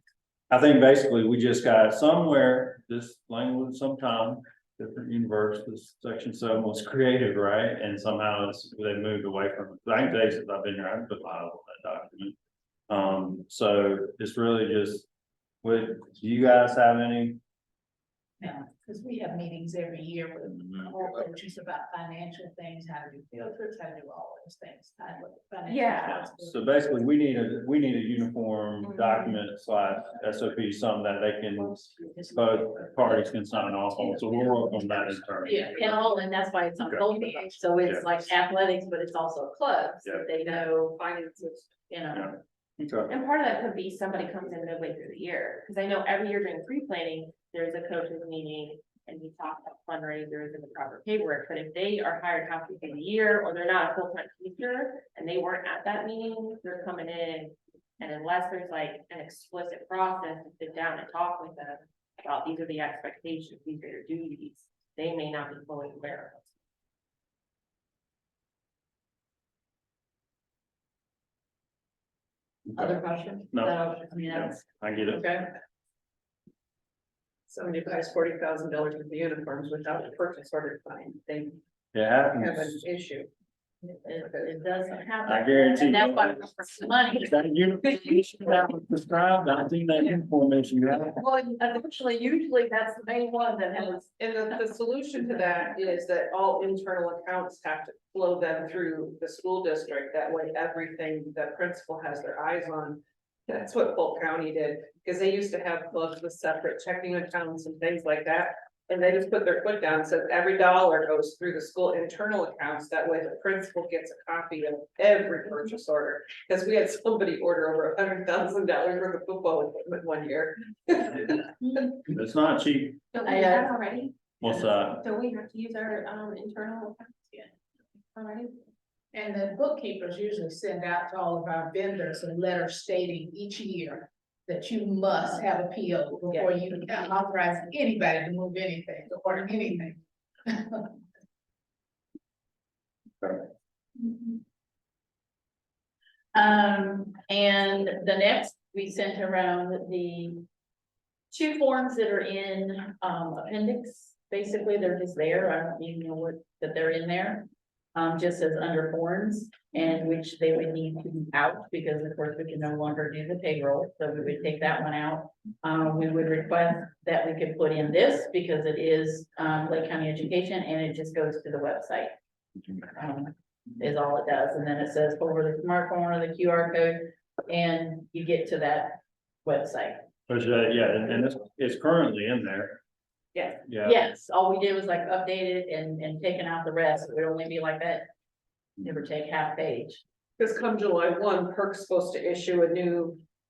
Speaker 1: I think basically we just got somewhere, this language sometime, different universe, Section 7 was created, right? And somehow they moved away from it. I can tell you since I've been here, I've put files on that document. So it's really just, do you guys have any?
Speaker 2: yeah, because we have meetings every year with all coaches about financial things, how to do field trips, how to do all those things.
Speaker 7: Yeah.
Speaker 1: So basically, we need a uniform document / SOP, something that they can, both parties can sign off on, so we'll work on that in turn.
Speaker 2: Yeah, and that's why it's on
Speaker 1: Okay.
Speaker 2: both of them. So
Speaker 1: Yeah.
Speaker 2: it's like athletics, but it's also clubs,
Speaker 1: Yeah.
Speaker 2: that they know finances,
Speaker 1: Okay.
Speaker 7: And part of that could be somebody comes in midway through the year, because I know every year during pre-planning, there's a coaches meeting. And we talk about fundraisers and the proper paperwork, but if they are hired halfway through the year, or they're not a full-time teacher, and they weren't at that meeting, they're coming in. And unless there's like an explicit process to sit down and talk with them about these are the expectations, these are your duties, they may not be fully aware of.
Speaker 2: other questions.
Speaker 1: No.
Speaker 2: So, I mean, that's,
Speaker 1: I get it.
Speaker 3: Okay. Somebody buys $40,000 worth of uniforms without a purchase order signed, they
Speaker 1: It
Speaker 3: have
Speaker 1: happens.
Speaker 3: an issue.
Speaker 2: It doesn't happen.
Speaker 1: I guarantee
Speaker 2: And that's
Speaker 1: you.
Speaker 2: why we want the money.
Speaker 1: Is that unification that was prescribed? I think that information you have.
Speaker 3: Well, unfortunately, usually that's the main one that has, and the solution to that is that all internal accounts have to flow them through the school district. That way, everything that principal has their eyes on. That's what Polk County did, because they used to have clubs with separate checking accounts and things like that. And they just put their foot down, so every dollar goes through the school internal accounts, that way the principal gets a copy of every purchase order. Because we had somebody order over $100,000 worth of football equipment one year.
Speaker 1: It's not cheap.
Speaker 7: Don't we
Speaker 2: I,
Speaker 7: do that already?
Speaker 1: What's that?
Speaker 7: Don't we have to use our, internal accounts yet? Already?
Speaker 11: And the bookkeepers usually send out to all of our vendors a letter stating each year that you must have a PO before you can authorize anybody to move anything, to order anything.
Speaker 2: And the next, we sent around the two forms that are in, appendix. Basically, they're just there. I don't even know what, that they're in there. Just as under forms, and which they would need to be out, because of course we can no longer do the payroll, so we would take that one out. We would request that we could put in this, because it is, Lake County Education, and it just goes to the website. Is all it does, and then it says over the smartphone or the QR code, and you get to that website.
Speaker 1: But yeah, and it's currently in there.
Speaker 3: Yeah.
Speaker 1: Yeah.
Speaker 2: Yes, all we did was like update it and taken out the rest, it would only be like that. Never take half page.
Speaker 3: Because come July 1, PERC's supposed to issue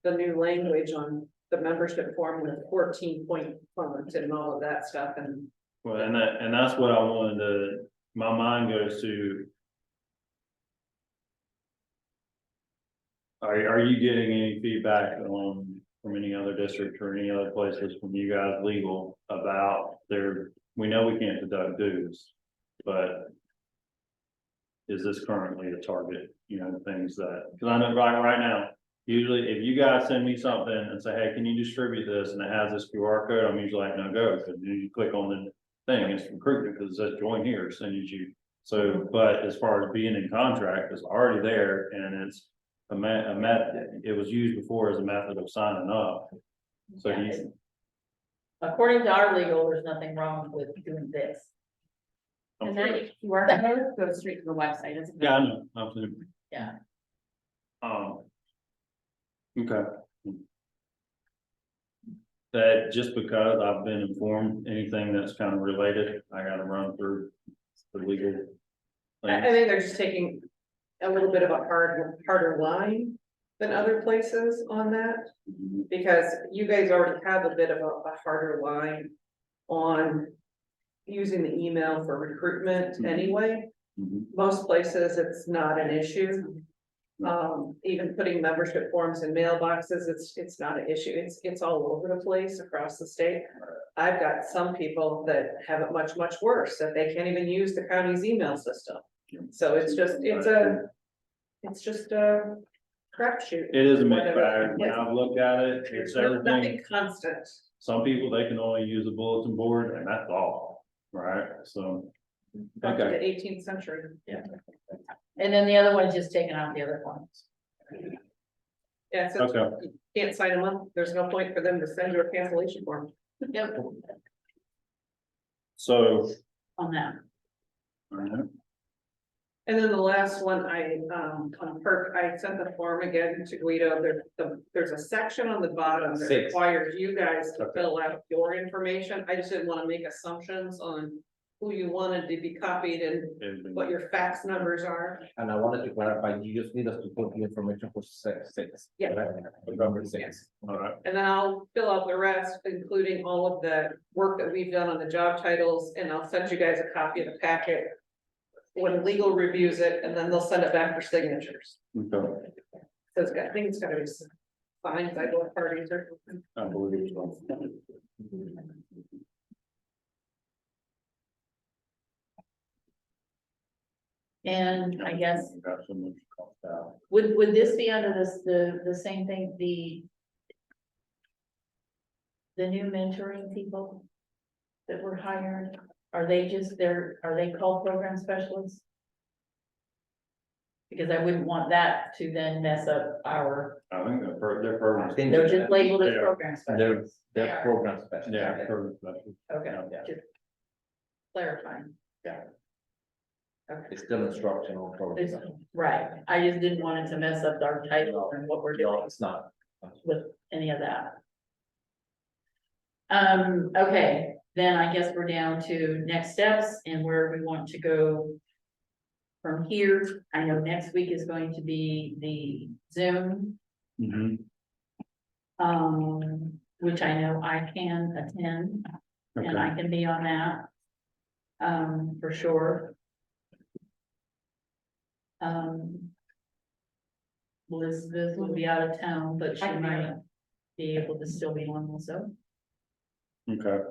Speaker 3: the new language on the membership form with 14-point fonts and all of that stuff, and
Speaker 1: Well, and that's what I wanted to, my mind goes to. Are you getting any feedback from any other district or any other places from you guys legal about we know we can't deduct dues, but. Is this currently a target, things that, because I know right now, usually if you guys send me something and say, hey, can you distribute this, and it has this QR code, I'm usually like, no, go, because you click on the thing, it's recruitment, because it says join here, send you. So, but as far as being in contract, it's already there, and it's a method, it was used before as a method of signing up. So
Speaker 2: According to our legal, there's nothing wrong with doing this.
Speaker 7: And that QR code goes straight to the website, isn't it?
Speaker 1: Yeah, I know, absolutely.
Speaker 2: Yeah.
Speaker 1: Okay. That just because I've been informed, anything that's kind of related, I gotta run through the legal.
Speaker 3: I
Speaker 1: things.
Speaker 3: think they're just taking a little bit of a harder line than other places on that. Because you guys already have a bit of a harder line on using the email for recruitment anyway.
Speaker 1: Mhm.
Speaker 3: Most places, it's not an issue. Even putting membership forms in mailboxes, it's not an issue. It's all over the place across the state. I've got some people that have it much, much worse, that they can't even use the county's email system. So it's just a crapshoot.
Speaker 1: It is a mixed bag, when I've looked at it, it's
Speaker 3: There's
Speaker 1: everything,
Speaker 3: nothing constant.
Speaker 1: some people, they can only use a bulletin board, and that's all, right, so.
Speaker 3: Back to
Speaker 1: Okay.
Speaker 3: the 18th century.
Speaker 2: And then the other one's just taking out the other ones.
Speaker 3: Yeah, so
Speaker 1: Okay,
Speaker 3: you can't sign them up. There's no point for them to send you a cancellation form.
Speaker 2: Yep,
Speaker 1: so.
Speaker 2: on that.
Speaker 1: All right.
Speaker 3: And then the last one, on PERC, I sent the form again to Guido. There's a section on the bottom that
Speaker 4: 6.
Speaker 3: requires you guys to
Speaker 1: Okay.
Speaker 3: fill out your information. I just didn't want to make assumptions on who you wanted to be copied and what your fax numbers are.
Speaker 4: And I wanted to clarify, you just need us to put the information for 6.
Speaker 3: Yeah.
Speaker 4: Number 6.
Speaker 1: All right,
Speaker 3: And then I'll fill out the rest, including all of the work that we've done on the job titles, and I'll send you guys a copy of the packet when legal reviews it, and then they'll send it back for signatures.
Speaker 1: okay,
Speaker 3: So I think it's gotta be signed by both parties or something.
Speaker 1: I believe so.
Speaker 2: And I guess,
Speaker 1: Got so much cost out.
Speaker 2: would this be under the same thing, the new mentoring people that were hired? Are they called program specialists? Because I wouldn't want that to then mess up our,
Speaker 1: I think their
Speaker 4: I
Speaker 1: programs.
Speaker 4: think
Speaker 2: they're just labeled as
Speaker 1: Yeah.
Speaker 2: program specialists.
Speaker 4: They're program special.
Speaker 1: Yeah. programs special.
Speaker 2: Okay,
Speaker 1: Yeah.
Speaker 2: just clarifying.
Speaker 1: Yeah.
Speaker 2: Okay.
Speaker 4: It's still instructional program.
Speaker 2: It's- Right, I just didn't want it to mess up our title and what we're
Speaker 4: No,
Speaker 2: doing
Speaker 4: it's not.
Speaker 2: with any of that. Okay, then I guess we're down to next steps and where we want to go from here. I know next week is going to be the Zoom,
Speaker 1: Mhm.
Speaker 2: which I know I can attend and
Speaker 1: Okay.
Speaker 2: I can be on that. For sure. Elizabeth will be out of town, but she
Speaker 7: I can be
Speaker 2: might be able to still be on also.
Speaker 1: Okay.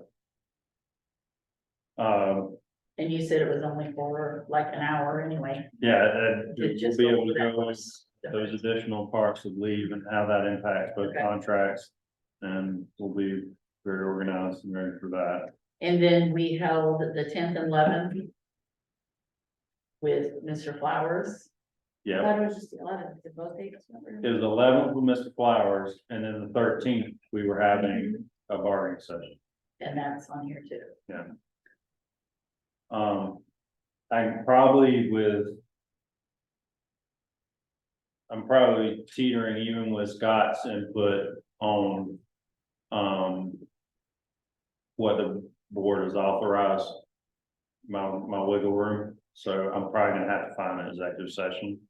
Speaker 2: And you said it was only for like an hour anyway.
Speaker 1: Yeah, and
Speaker 2: It
Speaker 1: we'll
Speaker 2: just
Speaker 1: be
Speaker 2: go
Speaker 1: able to
Speaker 2: over that
Speaker 1: go with those additional parts of leave and how that impacts both
Speaker 2: Okay.
Speaker 1: contracts. And we'll be very organized and ready for that.
Speaker 2: And then we held the 10th and 11th with Mr. Flowers.
Speaker 1: Yeah,
Speaker 7: That was just the 11th, did both dates remember?
Speaker 1: it was 11th with Mr. Flowers, and then the 13th, we were having a bargaining session.
Speaker 2: And that's on here too.
Speaker 1: I'm probably with. I'm probably teetering even with Scott's input on. What the board has authorized. My wiggle room, so I'm probably gonna have to find an executive session.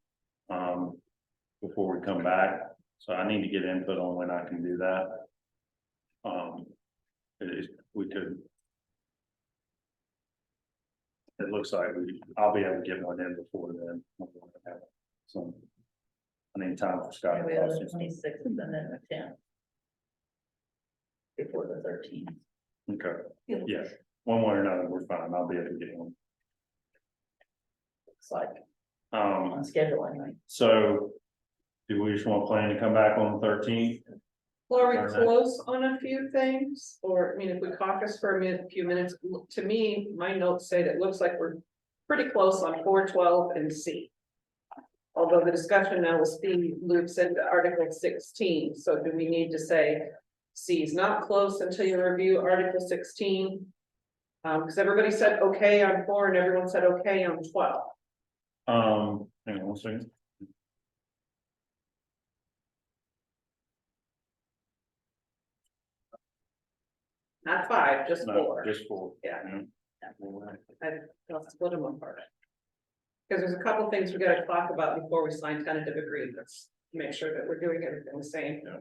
Speaker 1: Before we come back, so I need to get input on when I can do that. We could. It looks like I'll be able to get one in before then. So. I need time for Scott.
Speaker 2: We have the 26th and then the 10th. Before the 13th.
Speaker 1: Okay, yeah, one way or another, we're fine, I'll be able to get one.
Speaker 2: Looks like
Speaker 1: Um,
Speaker 2: on schedule anyway.
Speaker 1: so. Do we just want to plan to come back on the 13th?
Speaker 3: Well, are we
Speaker 1: Fair enough.
Speaker 3: close on a few things? Or, I mean, if we caucus for few minutes, to me, my notes say that it looks like we're pretty close on 412 and C. Although the discussion now was Steve, Luke said Article 16, so do we need to say C is not close until you review Article 16? Because everybody said okay on 4 and everyone said okay on 12.
Speaker 1: Hang on one second.
Speaker 3: Not 5, just
Speaker 1: No,
Speaker 3: 4.
Speaker 1: just 4.
Speaker 3: Yeah.
Speaker 1: Mhm.
Speaker 3: I'll split them apart. Because there's a couple things we gotta talk about before we sign tentative agreements, to make sure that we're doing everything the same.
Speaker 1: Yeah.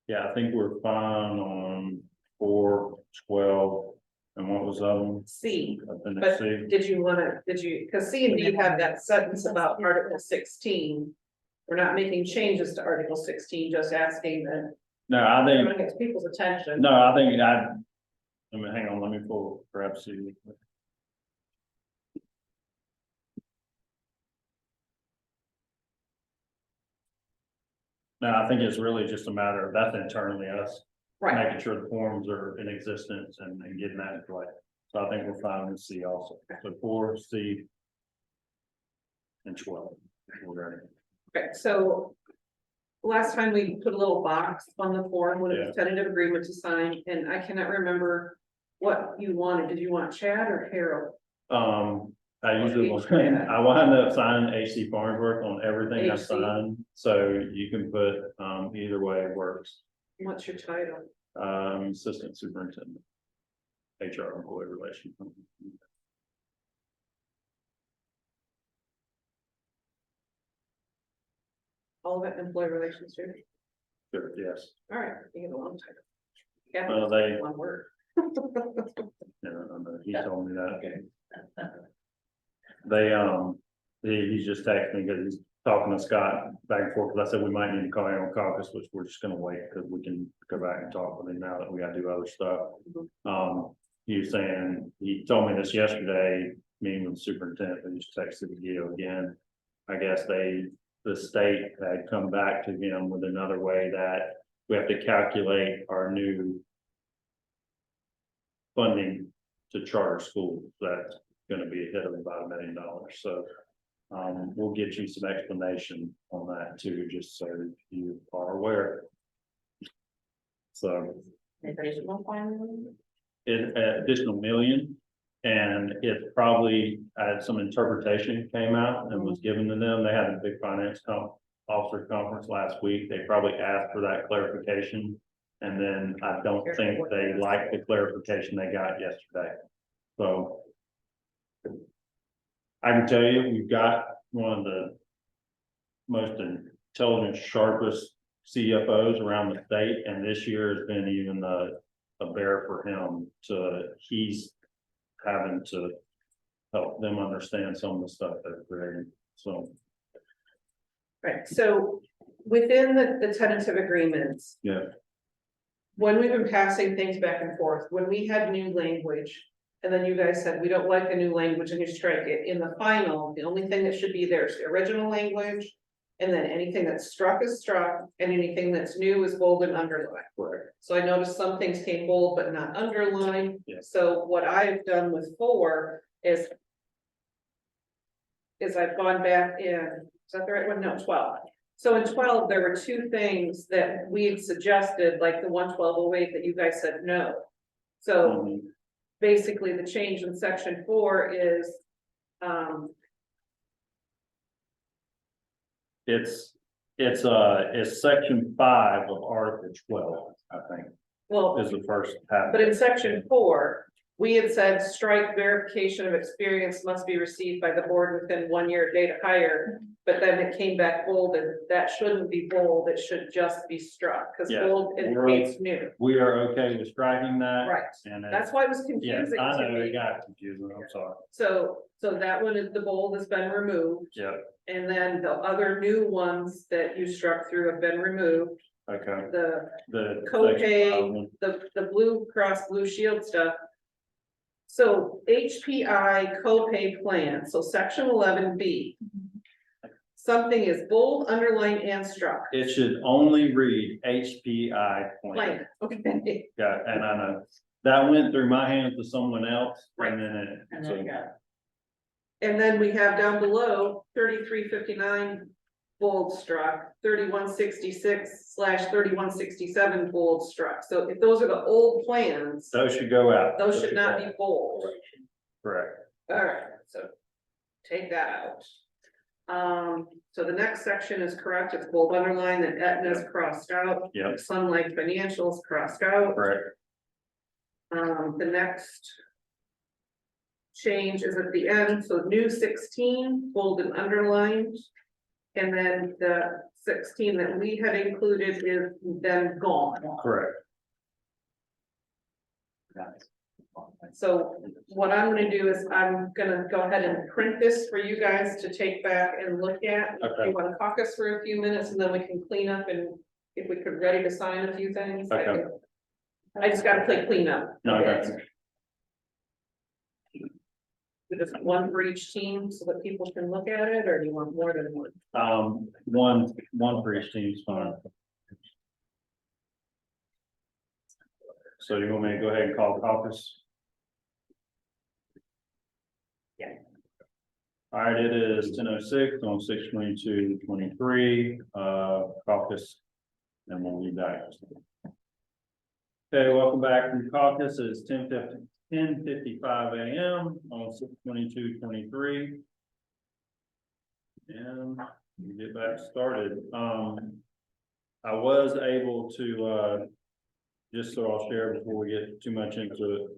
Speaker 1: Yeah, I think we're fine on 4, 12, and what was the other one?
Speaker 3: C,
Speaker 1: Appendix
Speaker 3: but
Speaker 1: C.
Speaker 3: did you, because C and D have that sentence about Article 16. We're not making changes to Article 16, just asking that,
Speaker 1: No, I think,
Speaker 3: everyone gets people's attention.
Speaker 1: no, I think hang on, let me pull perhaps see. No, I think it's really just a matter of that's internally us.
Speaker 3: Right,
Speaker 1: Making sure the forms are in existence and getting that in play. So I think we're fine with C also. So 4, C. And 12. We're ready.
Speaker 3: okay, so. Last time we put a little box on the form with a tentative agreement to sign, and I cannot remember what you wanted. Did you want Chad or Harold?
Speaker 1: I usually,
Speaker 3: Yeah.
Speaker 1: I wind up signing AC Farnsworth on everything I
Speaker 3: AC.
Speaker 1: sign, so you can put, either way works.
Speaker 3: What's your title?
Speaker 1: Assistant superintendent. HR employee relations.
Speaker 3: All of it, employee relations, too?
Speaker 1: Sure, yes.
Speaker 3: All right, you get a long title. Yeah,
Speaker 1: They,
Speaker 3: one word.
Speaker 1: he told me that. He's just texting me because he's talking to Scott back and forth, because I said we might need to call you on caucus, which we're just gonna wait, because we can go back and talk with him now that we gotta do other stuff. He was saying, he told me this yesterday, meeting with the superintendent, and just texted Gio again. I guess the state had come back to him with another way that we have to calculate our new funding to charter schools. That's gonna be a hit of about $1 million. So we'll get you some explanation on that too, just so you are aware. So
Speaker 7: Additional fund?
Speaker 1: additional million. And it probably had some interpretation came out and was given to them. They had a big finance officer conference last week. They probably asked for that clarification. And then I don't think they liked the clarification they got yesterday. So I can tell you, we've got one of the most intelligent, sharpest CFOs around the state, and this year has been even a bear for him he's having to help them understand some of the stuff they're creating, so.
Speaker 3: Right, so within the tentative agreements.
Speaker 1: Yeah.
Speaker 3: When we've been passing things back and forth, when we had new language, and then you guys said, we don't like the new language and you strike it, in the final, the only thing that should be there is the original language. And then anything that's struck is struck, and anything that's new is bold and underlined.
Speaker 1: Correct.
Speaker 3: So I noticed some things came bold but not underlined.
Speaker 1: Yes.
Speaker 3: So what I've done with 4 is I've gone back in, is that the right one? No, 12. So in 12, there were 2 things that we had suggested, like the 11208 that you guys said no. So basically the change in section 4 is,
Speaker 1: it's section 5 of Article 12, I think,
Speaker 3: well,
Speaker 1: is the first half.
Speaker 3: but in section 4, we had said strike verification of experience must be received by the board within 1 year date of hire. But then it came back bold, and that shouldn't be bold, it should just be struck, because
Speaker 1: Yeah,
Speaker 3: bold indicates new.
Speaker 1: We are okay with striking that.
Speaker 3: Right,
Speaker 1: And
Speaker 3: that's why it was
Speaker 1: yes,
Speaker 3: confusing
Speaker 1: I
Speaker 3: to
Speaker 1: know, it
Speaker 3: me.
Speaker 1: got confusing, I'm sorry.
Speaker 3: So that one is, the bold has been removed,
Speaker 1: Yep,
Speaker 3: and then the other new ones that you struck through have been removed.
Speaker 1: okay.
Speaker 3: The
Speaker 1: The
Speaker 3: copay, the Blue Cross Blue Shield stuff. So HPI copay plan, so section 11B. Something is bold, underlined, and struck.
Speaker 1: It should only read HPI plan.
Speaker 3: Plan, okay.
Speaker 1: Yeah, and I know, that went through my hands to someone else, and then
Speaker 2: And then you got,
Speaker 3: And then we have down below 3359 bold struck, 3166/3167 bold struck. So if those are the old plans,
Speaker 1: those should go out.
Speaker 3: those should not be bold.
Speaker 1: Correct.
Speaker 3: All right, so take that out. So the next section is correct. It's bold underlined, and Aetna's crossed out.
Speaker 1: Yep.
Speaker 3: Sunlight Financials crossed out.
Speaker 1: Correct.
Speaker 3: The next change is at the end, so new 16, bold and underlined. And then the 16 that we had included is then gone.
Speaker 1: Correct.
Speaker 3: So what I'm gonna do is I'm gonna go ahead and print this for you guys to take back and look at. If
Speaker 1: Okay.
Speaker 3: you wanna caucus for a few minutes, and then we can clean up, and if we could ready to sign a few things.
Speaker 1: Okay.
Speaker 3: I just gotta play cleanup.
Speaker 1: No, that's,
Speaker 3: Just one for each team so that people can look at it, or do you want more than one?
Speaker 1: one for each team is fine. So you want me to go ahead and call caucus?
Speaker 3: Yeah.
Speaker 1: All right, it is 10:06 on 6/22/23, caucus, and we'll be back. Okay, welcome back from caucus. It's 10:55 a.m. on 6/22/23. And we get back started. I was able to, just so I'll share before we get too much into it.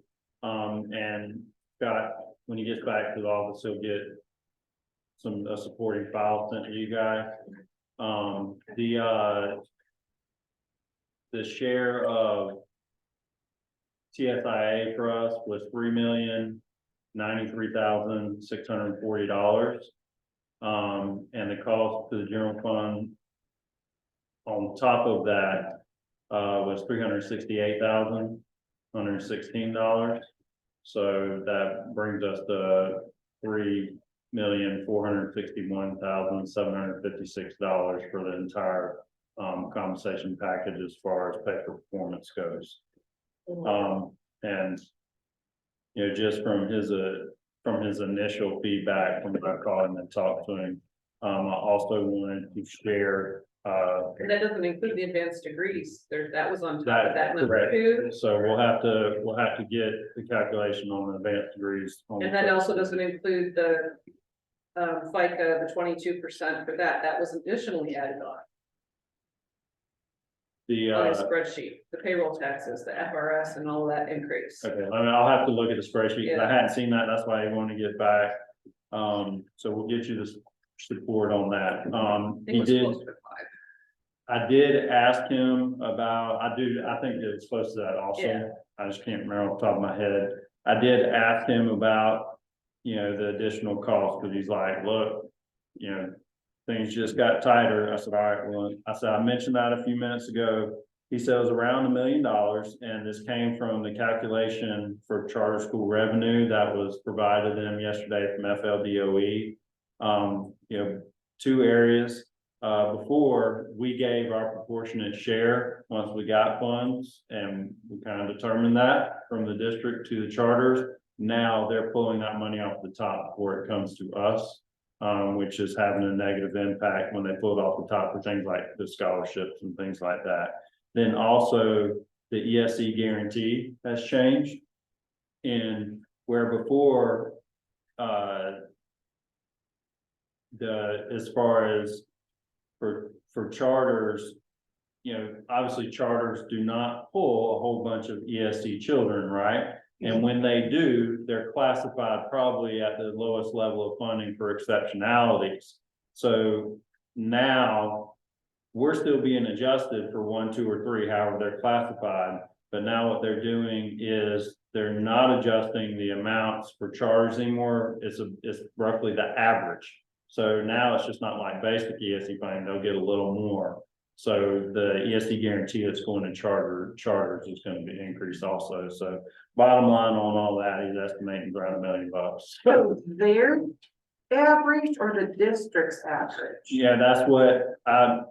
Speaker 1: And Scott, when he gets back to the office, he'll get a supporting file sent to you guys. The share of TSIA for us was $3,093,640. And the cost to the general fund on top of that was $368,116. So that brings us to $3,461,756 for the entire compensation package as far as pay for performance goes. And, you know, just from his initial feedback, when I called him and talked to him, I also wanted to share,
Speaker 3: And that doesn't include the advanced degrees, that was on top
Speaker 1: that,
Speaker 3: of that number
Speaker 1: correct.
Speaker 3: two.
Speaker 1: So we'll have to get the calculation on the advanced degrees.
Speaker 3: And that also doesn't include the FICA, the 22% for that was additionally added on
Speaker 1: The,
Speaker 3: a spreadsheet, the payroll taxes, the FRS and all that increase.
Speaker 1: okay, I mean, I'll have to look at the spreadsheet, 'cause I
Speaker 3: Yeah.
Speaker 1: hadn't seen that, that's why I want to get back. So we'll get you the support on that.
Speaker 3: I think it
Speaker 1: He
Speaker 3: was
Speaker 1: did,
Speaker 3: closer to 5.
Speaker 1: I did ask him about, I think it was close to that also.
Speaker 3: Yeah.
Speaker 1: I just can't remember off the top of my head. I did ask him about, you know, the additional cost, because he's like, look, you know, things just got tighter. I said, all right, well, I mentioned that a few minutes ago. He said it was around $1 million, and this came from the calculation for charter school revenue that was provided to them yesterday from FLDOE. You know, two areas. Before, we gave our proportionate share once we got funds, and we kind of determined that from the district to the charters. Now they're pulling that money off the top before it comes to us, which is having a negative impact when they pull it off the top for things like the scholarships and things like that. Then also the ESE guarantee has changed. And where before, as far as for charters, you know, obviously charters do not pull a whole bunch of ESC children, right? And when they do, they're classified probably at the lowest level of funding for exceptionalities. So now we're still being adjusted for 1, 2, or 3, however they're classified. But now what they're doing is they're not adjusting the amounts for charters anymore. It's roughly the average. So now it's just not like basic ESC funding, they'll get a little more. So the ESC guarantee that's going to charters is going to be increased also. So bottom line on all that, he's estimating around $1 million.
Speaker 3: So their average or the district's average?
Speaker 1: Yeah, that's what I'll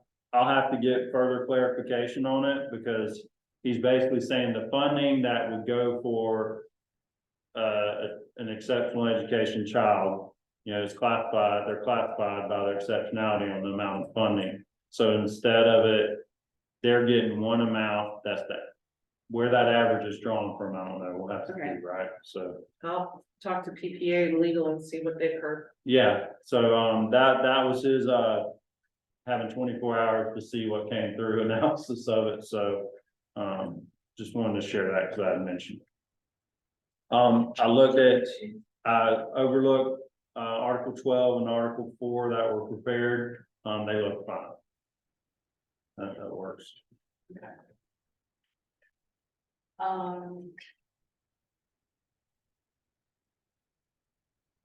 Speaker 1: have to get further clarification on it, because he's basically saying the funding that would go for an exceptional education child, you know, they're classified by their exceptionality on the amount of funding. So instead of it, they're getting one amount, that's that. Where that average is drawn from, I don't know, we'll have to see, right? So,
Speaker 3: I'll talk to PPA and legal and see what they've heard.
Speaker 1: yeah, so, that was his, having 24 hours to see what came through analysis of it, so, just wanted to share that because I had mentioned. I overlooked, Article 12 and Article 4 that were prepared, they look fine. That works.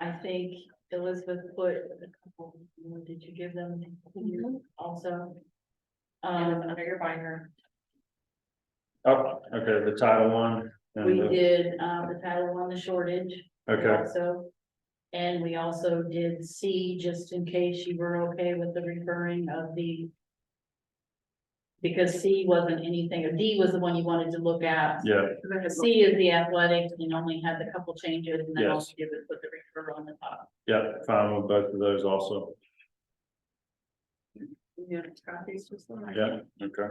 Speaker 2: I think Elizabeth put a couple, did you give them also?
Speaker 7: Under your binder.
Speaker 1: Oh, okay, the Title I. and
Speaker 2: We
Speaker 1: the-
Speaker 2: did, the Title I, the shortage.
Speaker 1: Okay,
Speaker 2: Also, and we also did C, just in case you were okay with the referring of the. Because C wasn't anything, or D was the one you wanted to look at.
Speaker 1: yeah,
Speaker 2: C is the athletics, and only had a couple changes, and then
Speaker 1: Yes.
Speaker 2: also give it, put the refer on the top.
Speaker 1: yeah, fine with both of those also.
Speaker 3: Yeah, copies just like.
Speaker 1: Yeah, okay.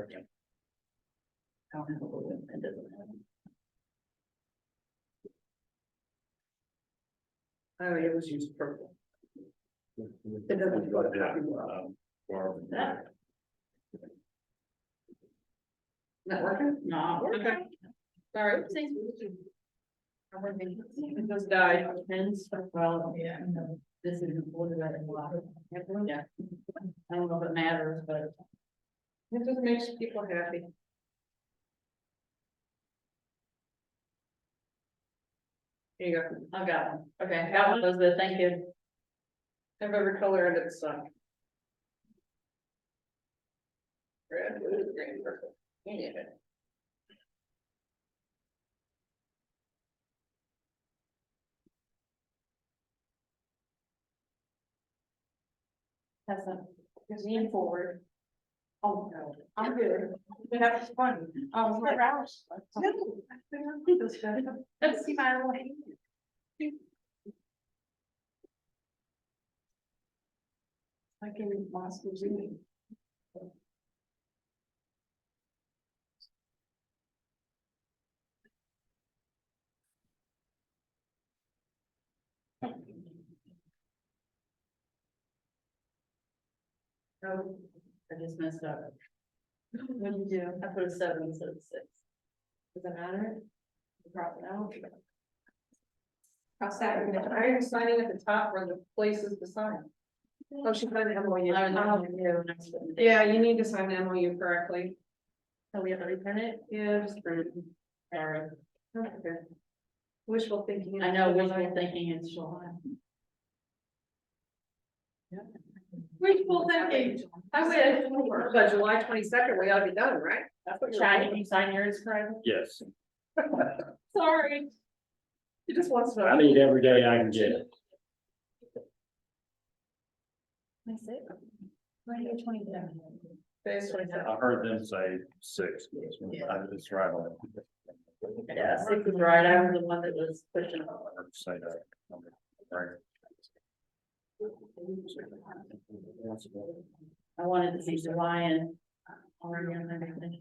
Speaker 2: I don't have a little, it doesn't have.
Speaker 3: Oh, it was used purple. It doesn't go to copy well.
Speaker 2: That,
Speaker 3: Not working?
Speaker 2: no.
Speaker 3: Okay. Sorry. It just died.
Speaker 2: Well, yeah, no, this is what I want. Yeah. I don't know if it matters, but
Speaker 3: It just makes people happy. Here you go.
Speaker 2: I got one. Okay, got one, Elizabeth, thank you.
Speaker 3: Have every color under the sun. Red, blue, green, purple. Yeah.
Speaker 7: Has a, lean forward.
Speaker 8: Oh, no, I'm good. That's fun. My house. Let's see my way. I can lost the Zoom.
Speaker 2: Oh, I just messed up. What did you do? I put a 7 instead of 6.
Speaker 7: Does it matter? Cross it out.
Speaker 3: How's that? Are you signing at the top or the places to sign? Oh, she signed the MOU. Yeah, you need to sign the MOU correctly.
Speaker 7: So we have to reprint it?
Speaker 3: Yeah, just print it.
Speaker 2: Sorry.
Speaker 3: Okay. Wishful thinking.
Speaker 2: I know, wishful thinking it's July.
Speaker 3: Wishful thinking. I wish. But July 22nd, we ought to be done, right? That's what you're.
Speaker 7: Chad, can you sign yours, Craig?
Speaker 1: Yes,
Speaker 7: Sorry.
Speaker 3: He just wants to.
Speaker 1: I need every day I can get it.
Speaker 2: That's it. Right here, 27.
Speaker 3: Today's 27th.
Speaker 1: I heard them say 6, but it's right on.
Speaker 2: Yeah, 6 is right. I was the one that was pushing.
Speaker 1: Say that. Right.
Speaker 2: I wanted to see July and already on everything.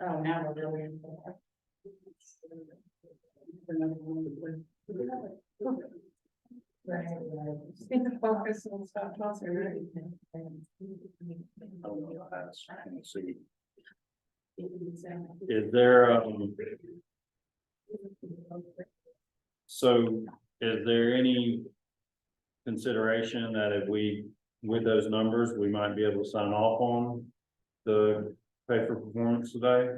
Speaker 2: Oh, now we're really in. Right.
Speaker 3: Need to focus on stuff, also, right?
Speaker 1: Let's see. Is there, so is there any consideration that if we, with those numbers, we might be able to sign off on the pay for performance today?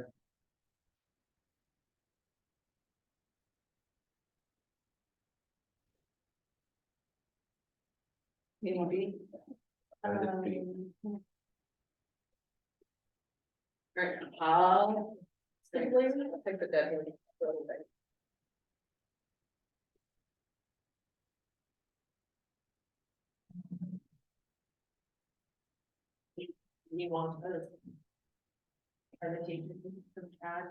Speaker 3: Maybe.
Speaker 2: Right,
Speaker 3: I put that here.
Speaker 7: You want those? Are the teachers from Chad?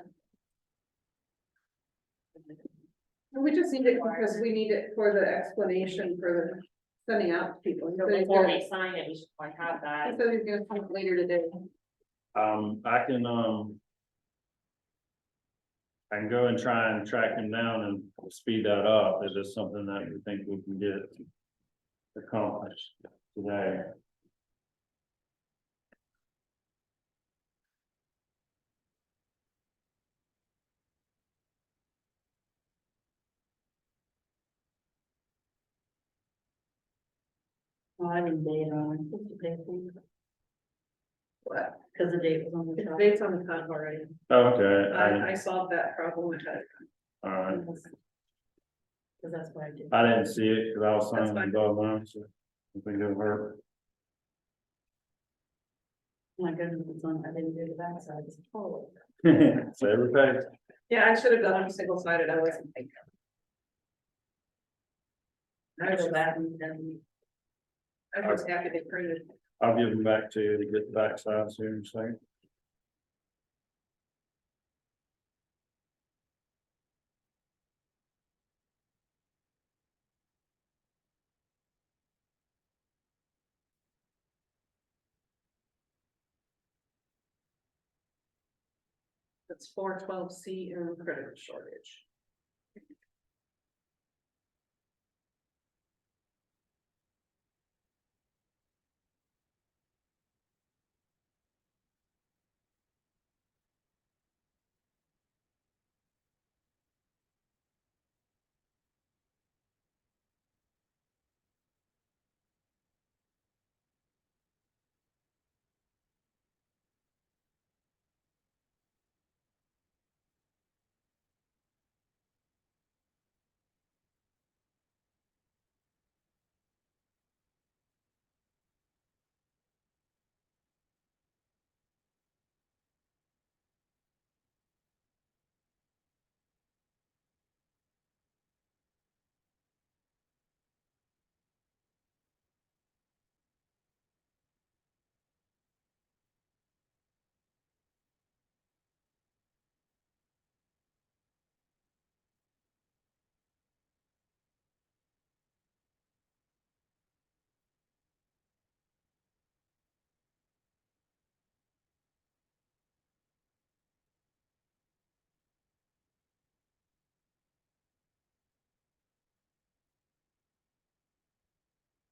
Speaker 3: We just need it because we need it for the explanation for the sending out to people.
Speaker 7: So before we sign it, we should like have
Speaker 3: He
Speaker 7: that.
Speaker 3: said he's gonna come later today.
Speaker 1: I can go and try and track him down and speed that up. Is this something that you think we can get accomplished today?
Speaker 2: Oh, I didn't date on. What's the date?
Speaker 3: What?
Speaker 2: Because the date was on the
Speaker 3: It's
Speaker 2: top.
Speaker 3: based on the top already.
Speaker 1: Okay,
Speaker 3: I solved that problem with that.
Speaker 1: all right.
Speaker 2: Because that's what I did.
Speaker 1: I didn't see it because I was
Speaker 3: That's
Speaker 1: signing
Speaker 3: fine.
Speaker 1: above mine, so I think it'll hurt.
Speaker 2: My goodness, it's on, I didn't do the backside. It's full.
Speaker 1: So every page.
Speaker 3: Yeah, I should have done them single sided. I wasn't thinking.
Speaker 2: I go back and then.
Speaker 3: I was happy they printed.
Speaker 1: I'll give them back to you to get the back sides here in a second.
Speaker 3: It's 412C and credit shortage.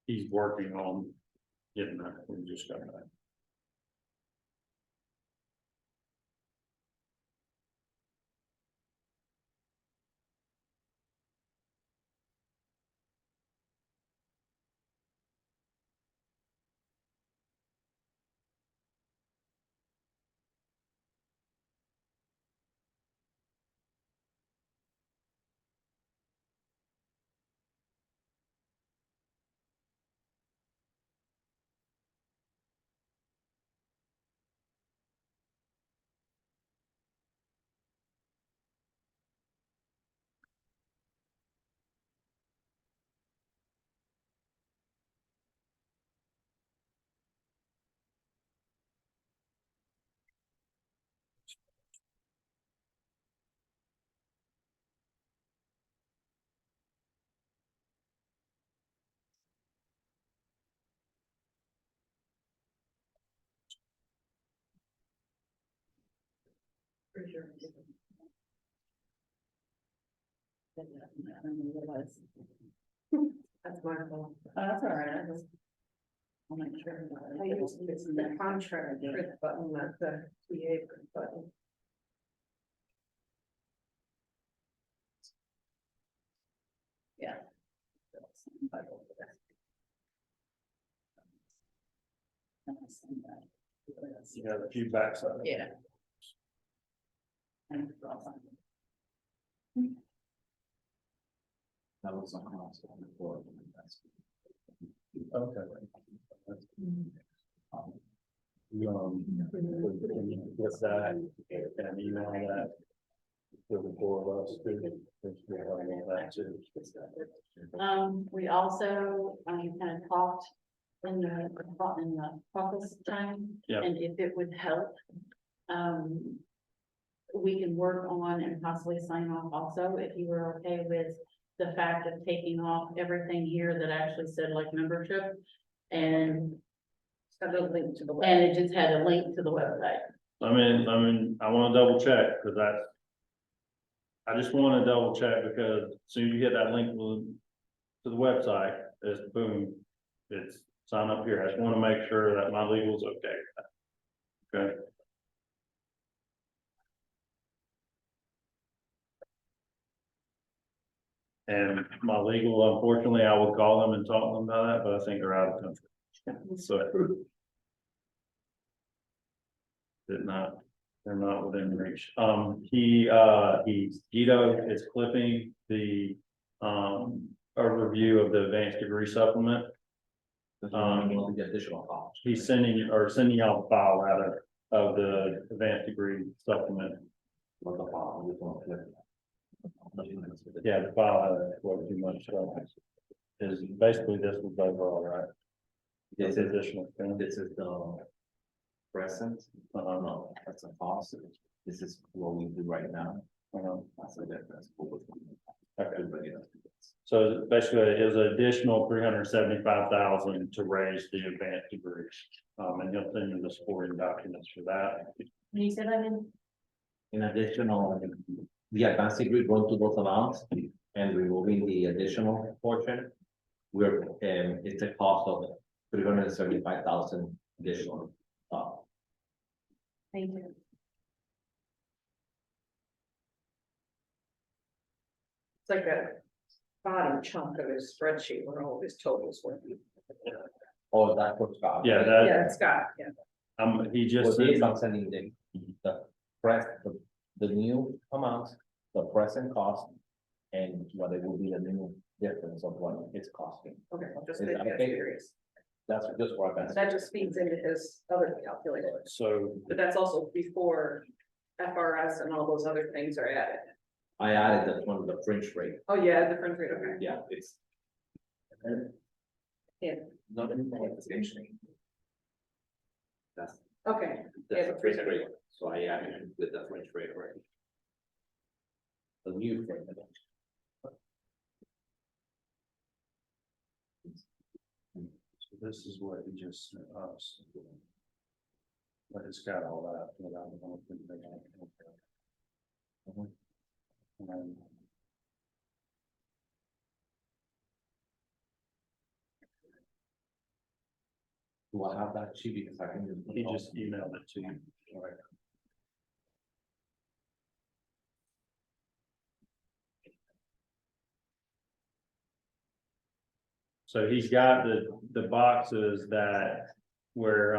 Speaker 1: he's working on getting that, we just got that.
Speaker 3: That's my fault.
Speaker 2: That's all right, I just. I'll make sure.
Speaker 3: I use it's the contract print button, not the TA print button.
Speaker 2: Yeah.
Speaker 1: You have a few backs of it.
Speaker 2: Yeah.
Speaker 4: That was on cost before.
Speaker 1: Okay. What's that, and email that. To the four of us,
Speaker 2: We also, kind of talked in the caucus time.
Speaker 1: Yeah.
Speaker 2: And if it would help, we can work on and possibly sign off also, if you were okay with the fact of taking off everything here that actually said like membership. And
Speaker 3: Send a link to the web.
Speaker 2: and it just had a link to the website.
Speaker 1: I wanna double check, cause I just wanna double check, because as soon as you hit that link to the website, it's boom, it's sign up here. I just wanna make sure that my legal's okay. Okay. And my legal, unfortunately, I would call them and talk to them about that, but I think they're out of the country. So. They're not within reach. Guido is clipping the, a review of the advanced degree supplement.
Speaker 4: The additional cost.
Speaker 1: He's sending y'all the file rather of the advanced degree supplement.
Speaker 4: What the file, we don't click.
Speaker 1: Yeah, the file has way too much stuff. Is basically this was overall, right?
Speaker 4: This
Speaker 1: This
Speaker 4: is,
Speaker 1: additional thing.
Speaker 4: this is the present, no, that's a cost. This is what we do right now. That's the difference.
Speaker 1: Okay. So basically, it was an additional $375,000 to raise the advanced degrees. And he'll send you the supporting documents for that.
Speaker 2: Can you say that in?
Speaker 4: In additional, the advanced degree going to those amounts and removing the additional portion. We're, it's a cost of 375,000 additional.
Speaker 2: Thank you.
Speaker 3: It's like a bottom chunk of his spreadsheet where all his totals were.
Speaker 4: Oh, that was Scott.
Speaker 1: Yeah, that,
Speaker 3: Yeah, Scott, yeah.
Speaker 1: he
Speaker 4: For
Speaker 1: just
Speaker 4: this,
Speaker 1: said,
Speaker 4: I'm sending the press, the new amount, the present cost. And what it will be the new difference of what it's costing.
Speaker 3: Okay, I'll just
Speaker 4: Is
Speaker 3: make
Speaker 4: that
Speaker 3: that
Speaker 4: okay?
Speaker 3: serious.
Speaker 4: That's just what I'm.
Speaker 3: That just feeds into his other calculator,
Speaker 1: so,
Speaker 3: but that's also before FRS and all those other things are added.
Speaker 4: I added that one, the French rate.
Speaker 3: Oh, yeah, the front rate, okay.
Speaker 4: Yeah, it's.
Speaker 3: Yeah.
Speaker 4: Not in the application. That's,
Speaker 3: Okay,
Speaker 4: that's the French rate, so I added it with the French rate already. The new French.
Speaker 1: so this is what he just sent us. But it's got all that. Without the whole thing. And
Speaker 4: Do I have that sheet because I can?
Speaker 1: He just emailed it to you.
Speaker 4: Alright.
Speaker 1: So he's got the boxes that where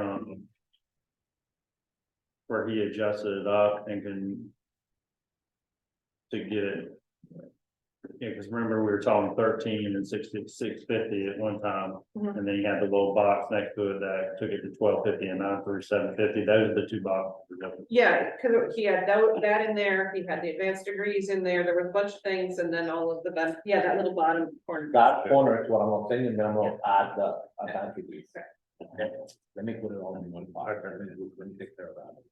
Speaker 1: he adjusted it up and can to get it. Yeah, because remember, we were talking 13 and 650 at one time,
Speaker 3: Mhm.
Speaker 1: and then you had the little box next to it that took it to 1250 and 750. Those are the two boxes. we're doing.
Speaker 3: Yeah, because he had that in there, he had the advanced degrees in there, there was a bunch of things, and then all of the, yeah, that little bottom corner.
Speaker 4: That corner is what I'm not saying, and then I'm gonna add the advanced degrees. Okay, let me put it all in one box, let me take care of that.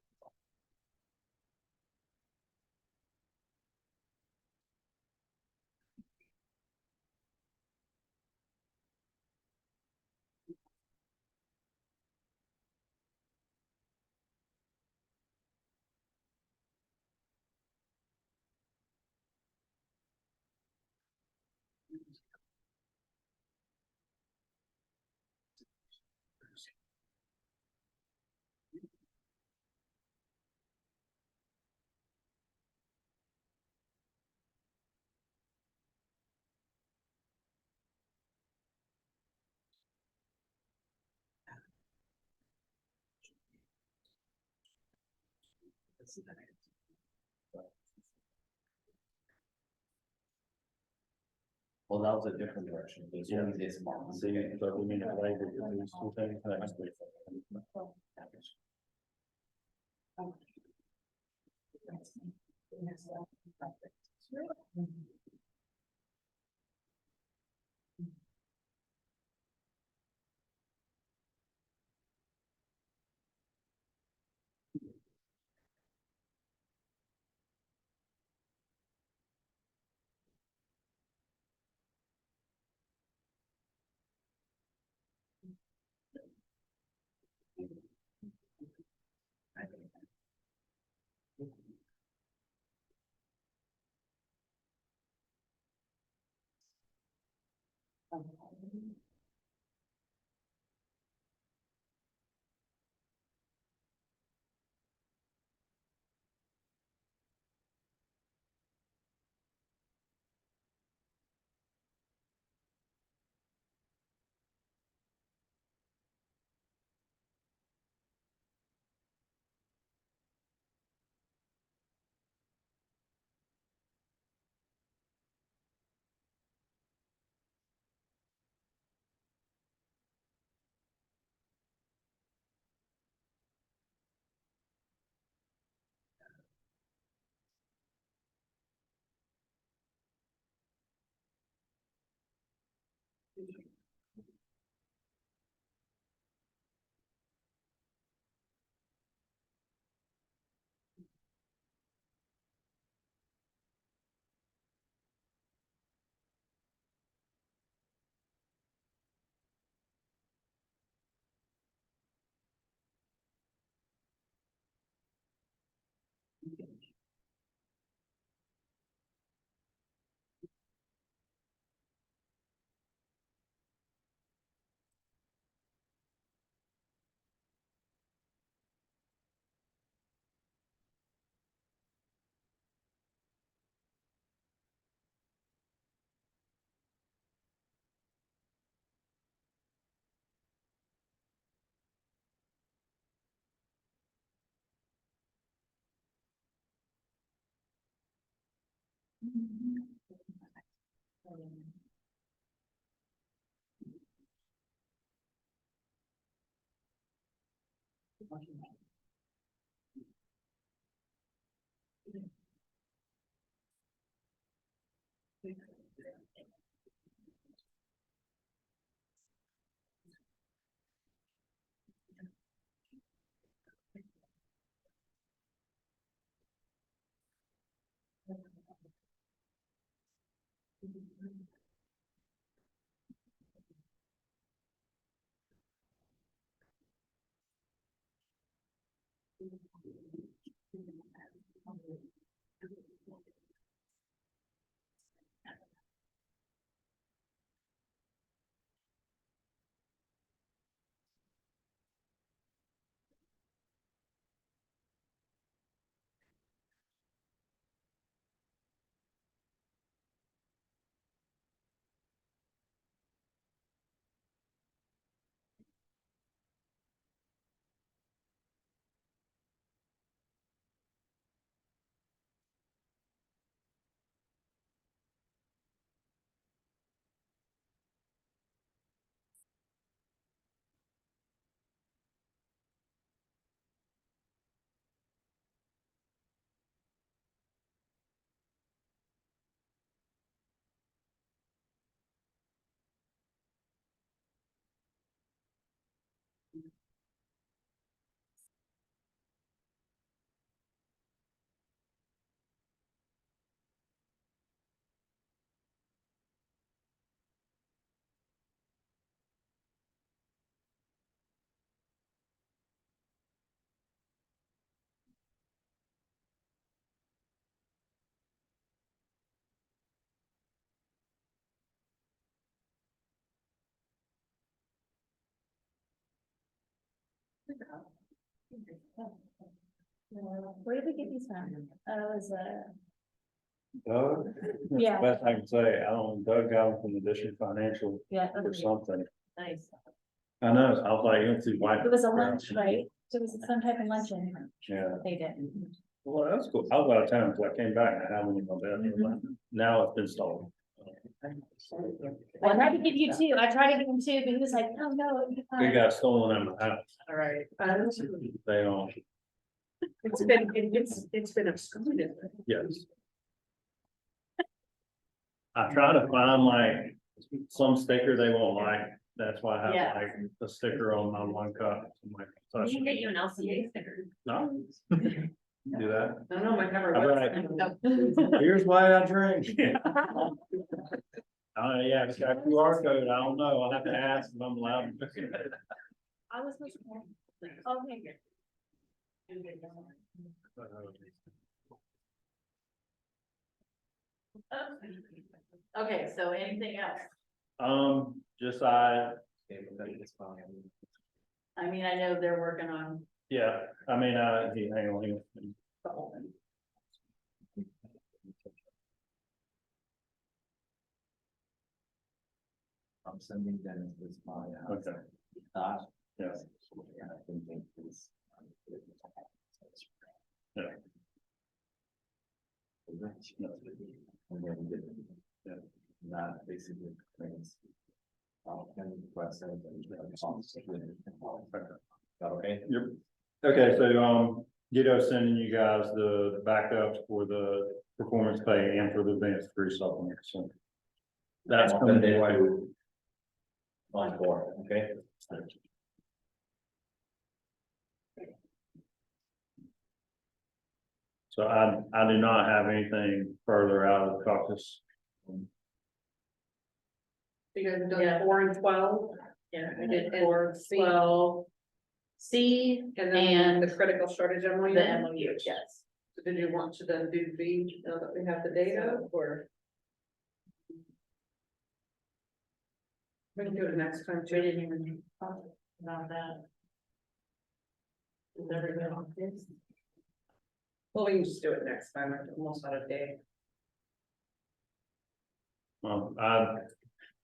Speaker 4: Well, that was a different direction, there's only this box.
Speaker 1: See, so we need to label these two things next week.
Speaker 12: Where did we get these from? Oh, it was
Speaker 1: Doug? That's
Speaker 12: Yeah.
Speaker 1: the best I can say. I don't, Doug got them from the district financial
Speaker 12: yeah,
Speaker 1: or something.
Speaker 12: nice.
Speaker 1: I know, I was like, you don't see why.
Speaker 12: It was a lunch, right? It was some type of luncheon.
Speaker 1: Yeah,
Speaker 12: They did.
Speaker 1: well, that's cool. I was out of town until I came back. I haven't even been. Now it's been stolen.
Speaker 12: I tried to give you two. I tried to give him two, but he was like, oh, no. it'd be
Speaker 1: They
Speaker 12: fine."
Speaker 1: got stolen out of the house.
Speaker 3: All right.
Speaker 1: They don't,
Speaker 3: It's been absconded.
Speaker 1: yes. I try to find like some sticker they won't like. That's why I
Speaker 2: Yeah.
Speaker 1: have like a sticker on my one cup. I'm like,
Speaker 7: We
Speaker 1: touch
Speaker 7: can get
Speaker 1: it.
Speaker 7: you an LCA sticker.
Speaker 1: No. Do that.
Speaker 3: I don't know, my camera.
Speaker 1: All right. Here's why I drink. Yeah, it's got a QR code. I don't know. I'll have to ask if I'm allowed.
Speaker 12: I was supposed to. Okay.
Speaker 2: Okay, so anything else?
Speaker 1: Just
Speaker 4: Okay, but that is fine.
Speaker 2: I mean, I know they're working on
Speaker 1: yeah, I mean, hang on, hang on.
Speaker 2: the whole thing.
Speaker 4: I'm sending them this my.
Speaker 1: Okay.
Speaker 4: That.
Speaker 1: Yes.
Speaker 4: And I can make this.
Speaker 1: Yeah.
Speaker 4: And then
Speaker 1: Yeah.
Speaker 4: that basically explains. And present and. Okay.
Speaker 1: Yep. Okay, so, Guido sending you guys the backups for the performance pay and for the advanced degree supplement, so. That's coming the way.
Speaker 4: On board, okay?
Speaker 1: So I do not have anything further out of the caucus.
Speaker 3: You guys have
Speaker 2: Yeah.
Speaker 3: done 4 and 12,
Speaker 2: Yeah, I
Speaker 3: and
Speaker 2: did
Speaker 3: and
Speaker 2: 4,
Speaker 3: C,
Speaker 2: 12. C
Speaker 3: and then
Speaker 2: and
Speaker 3: the critical shortage MOU.
Speaker 2: the MOU, yes.
Speaker 3: So did you want to then do B, now that we have the data, or? We can do it next time
Speaker 2: We
Speaker 3: too.
Speaker 2: didn't even talk about that. Is everybody on this?
Speaker 3: Well, we can just do it next time, we're almost out of day.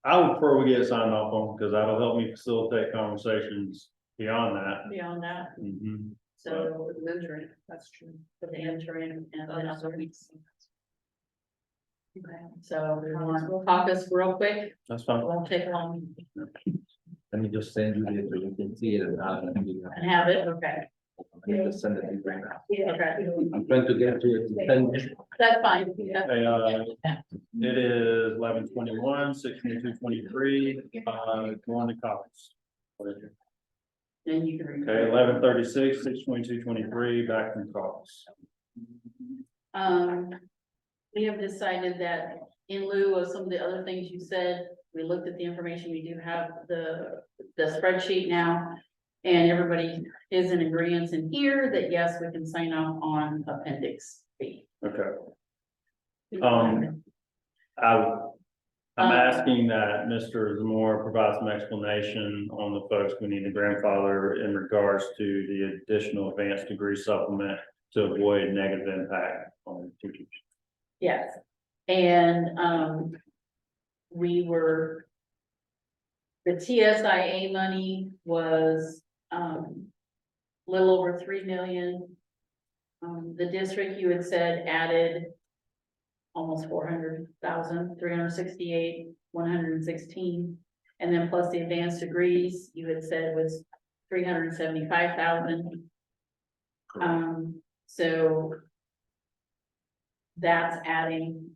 Speaker 1: I would prefer we get signed off on, because that'll help me facilitate conversations beyond that.
Speaker 2: Beyond that,
Speaker 1: Mhm.
Speaker 2: so
Speaker 3: With the mentoring, that's true.
Speaker 2: for the interim and then other weeks. Okay, so we want caucus real quick,
Speaker 1: That's fine.
Speaker 2: won't take long
Speaker 4: Let me just send you this so you can see it and
Speaker 2: and have it, okay,
Speaker 4: Let me just send it to you right now.
Speaker 2: okay,
Speaker 4: I'm trying to get to it.
Speaker 2: that's fine.
Speaker 1: Hey, it is 11:21, 6/22/23, going to caucus.
Speaker 2: Then you can.
Speaker 1: Okay, 11:36, 6/22/23, back from caucus.
Speaker 2: We have decided that in lieu of some of the other things you said, we looked at the information, we do have the spreadsheet now. And everybody is in agreement in here that yes, we can sign off on appendix B.
Speaker 1: Okay. I'm asking that Mr. Zamora provide some explanation on the folks we need to grandfather in regards to the additional advanced degree supplement to avoid negative impact on teachers.
Speaker 2: Yes, and, the TSIA money was, little over 3 million. The district, you had said, added almost 400,000, 368, 116. And then plus the advanced degrees, you had said was 375,000. So that's adding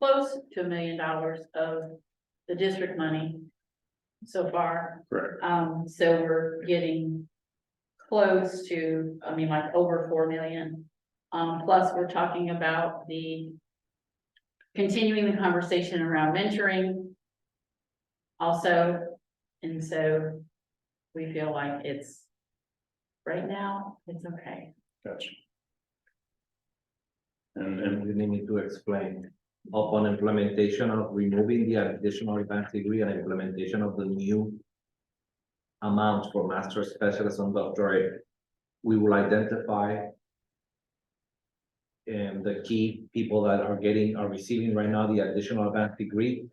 Speaker 2: close to $1 million of the district money so far.
Speaker 1: Correct.
Speaker 2: So we're getting close to, I mean, like over 4 million. Plus we're talking about continuing the conversation around mentoring also. And so we feel like right now, it's okay.
Speaker 1: Gotcha.
Speaker 4: And you need me to explain upon implementation of removing the additional advanced degree and implementation of the new. amounts for master specialists and doctorate, we will identify the key people that are receiving right now the additional advanced degree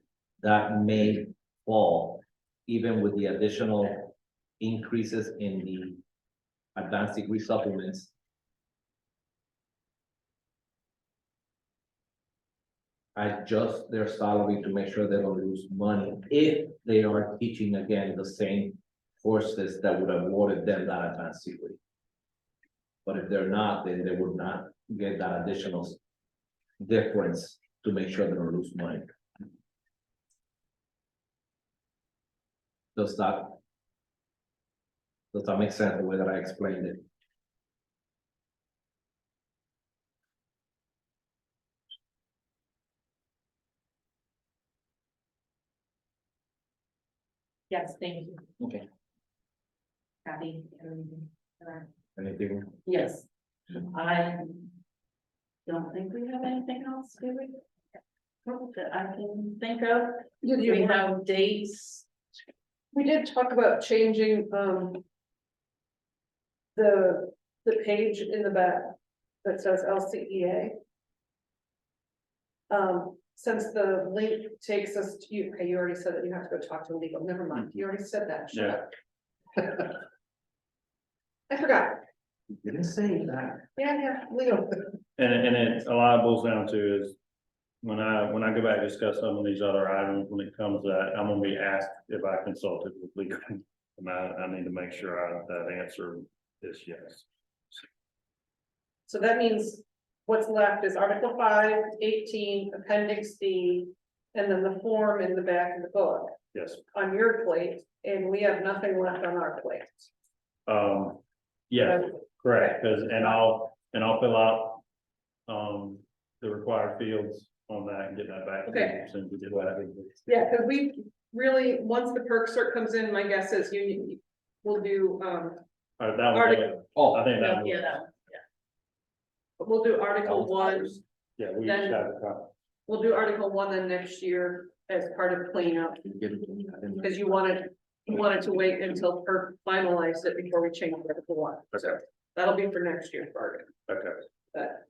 Speaker 4: that may fall even with the additional increases in the advanced degree supplements. Adjust their salary to make sure they don't lose money if they are teaching again the same courses that would have awarded them that advanced degree. But if they're not, then they would not get that additional difference to make sure they don't lose money. Does that make sense the way that I explained it?
Speaker 7: Yes, thank you.
Speaker 4: Okay.
Speaker 7: Kathy.
Speaker 4: Anything?
Speaker 2: Yes. I don't think we have anything else, do we? That I can think of. Do we have dates?
Speaker 3: We did talk about changing, the page in the back that says LCEA. Since the link takes us to you, okay, you already said that you have to go talk to legal, never mind, you already said that. Shut up. I forgot,
Speaker 4: You didn't say that.
Speaker 3: yeah, legal.
Speaker 1: And it, a lot of boils down to is, when I go back and discuss some of these other items, when it comes to that, I'm gonna be asked if I consulted with legal. And I need to make sure that answer is yes.
Speaker 3: So that means what's left is Article 5, 18, Appendix D, and then the form in the back of the book
Speaker 1: Yes.
Speaker 3: on your plate, and we have nothing left on our plate.
Speaker 1: Yeah, correct, because, and I'll fill out, the required fields on that and get that back. to you
Speaker 3: Okay.
Speaker 1: as soon as we do that.
Speaker 3: Yeah, because we really, once the perk cert comes in, my guess is we'll do,
Speaker 1: That was,
Speaker 3: Article-
Speaker 1: I think that was.
Speaker 2: Yeah, that one.
Speaker 3: we'll do Article 1,
Speaker 1: Yeah, we
Speaker 3: Then-
Speaker 1: just have a copy.
Speaker 3: we'll do Article 1 then next year as part of cleanup, because you wanted to wait until perk finalized it before we change Article 1. So that'll be for next year's bargain,
Speaker 1: Okay.
Speaker 3: but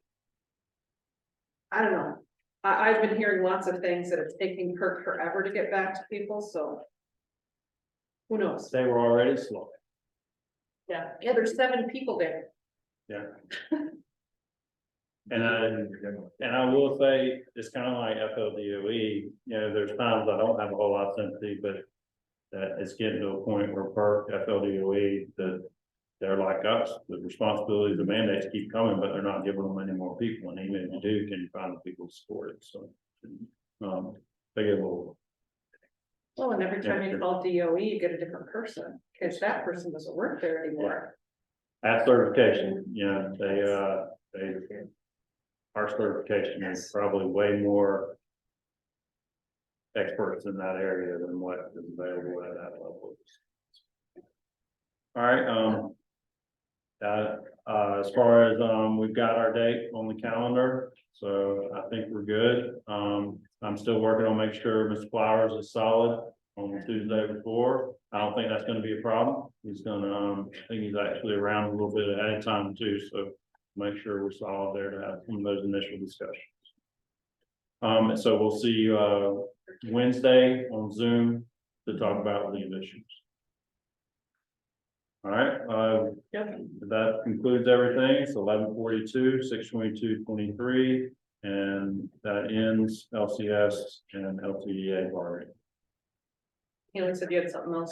Speaker 3: I don't know. I've been hearing lots of things that it's taking perk forever to get back to people, so who knows?
Speaker 1: They were already slow.
Speaker 3: Yeah, there's 7 people there.
Speaker 1: Yeah. And I will say, it's kind of like FLDOE, you know, there's times I don't have a whole lot of sympathy, but that it's getting to a point where PERC, FLDOE, that they're like us, the responsibilities, the mandates keep coming, but they're not giving them any more people, and even if you do, can you find the people to support it, so. They get a little,
Speaker 3: Well, and every time you call DOE, you get a different person, because that person doesn't work there anymore.
Speaker 1: at certification, you know, our certification is probably way more experts in that area than what is available at that level. All right, as far as, we've got our date on the calendar, so I think we're good. I'm still working on making sure Mr. Flowers is solid on Tuesday before. I don't think that's gonna be a problem. He's gonna, I think he's actually around a little bit ahead of time too, so make sure we're solid there to have some of those initial discussions. So we'll see you, Wednesday on Zoom to talk about legal issues. All right, that concludes everything. It's 11:42, 6/22/23, and that ends LCS and LTEA bargaining.
Speaker 3: You said you had something else.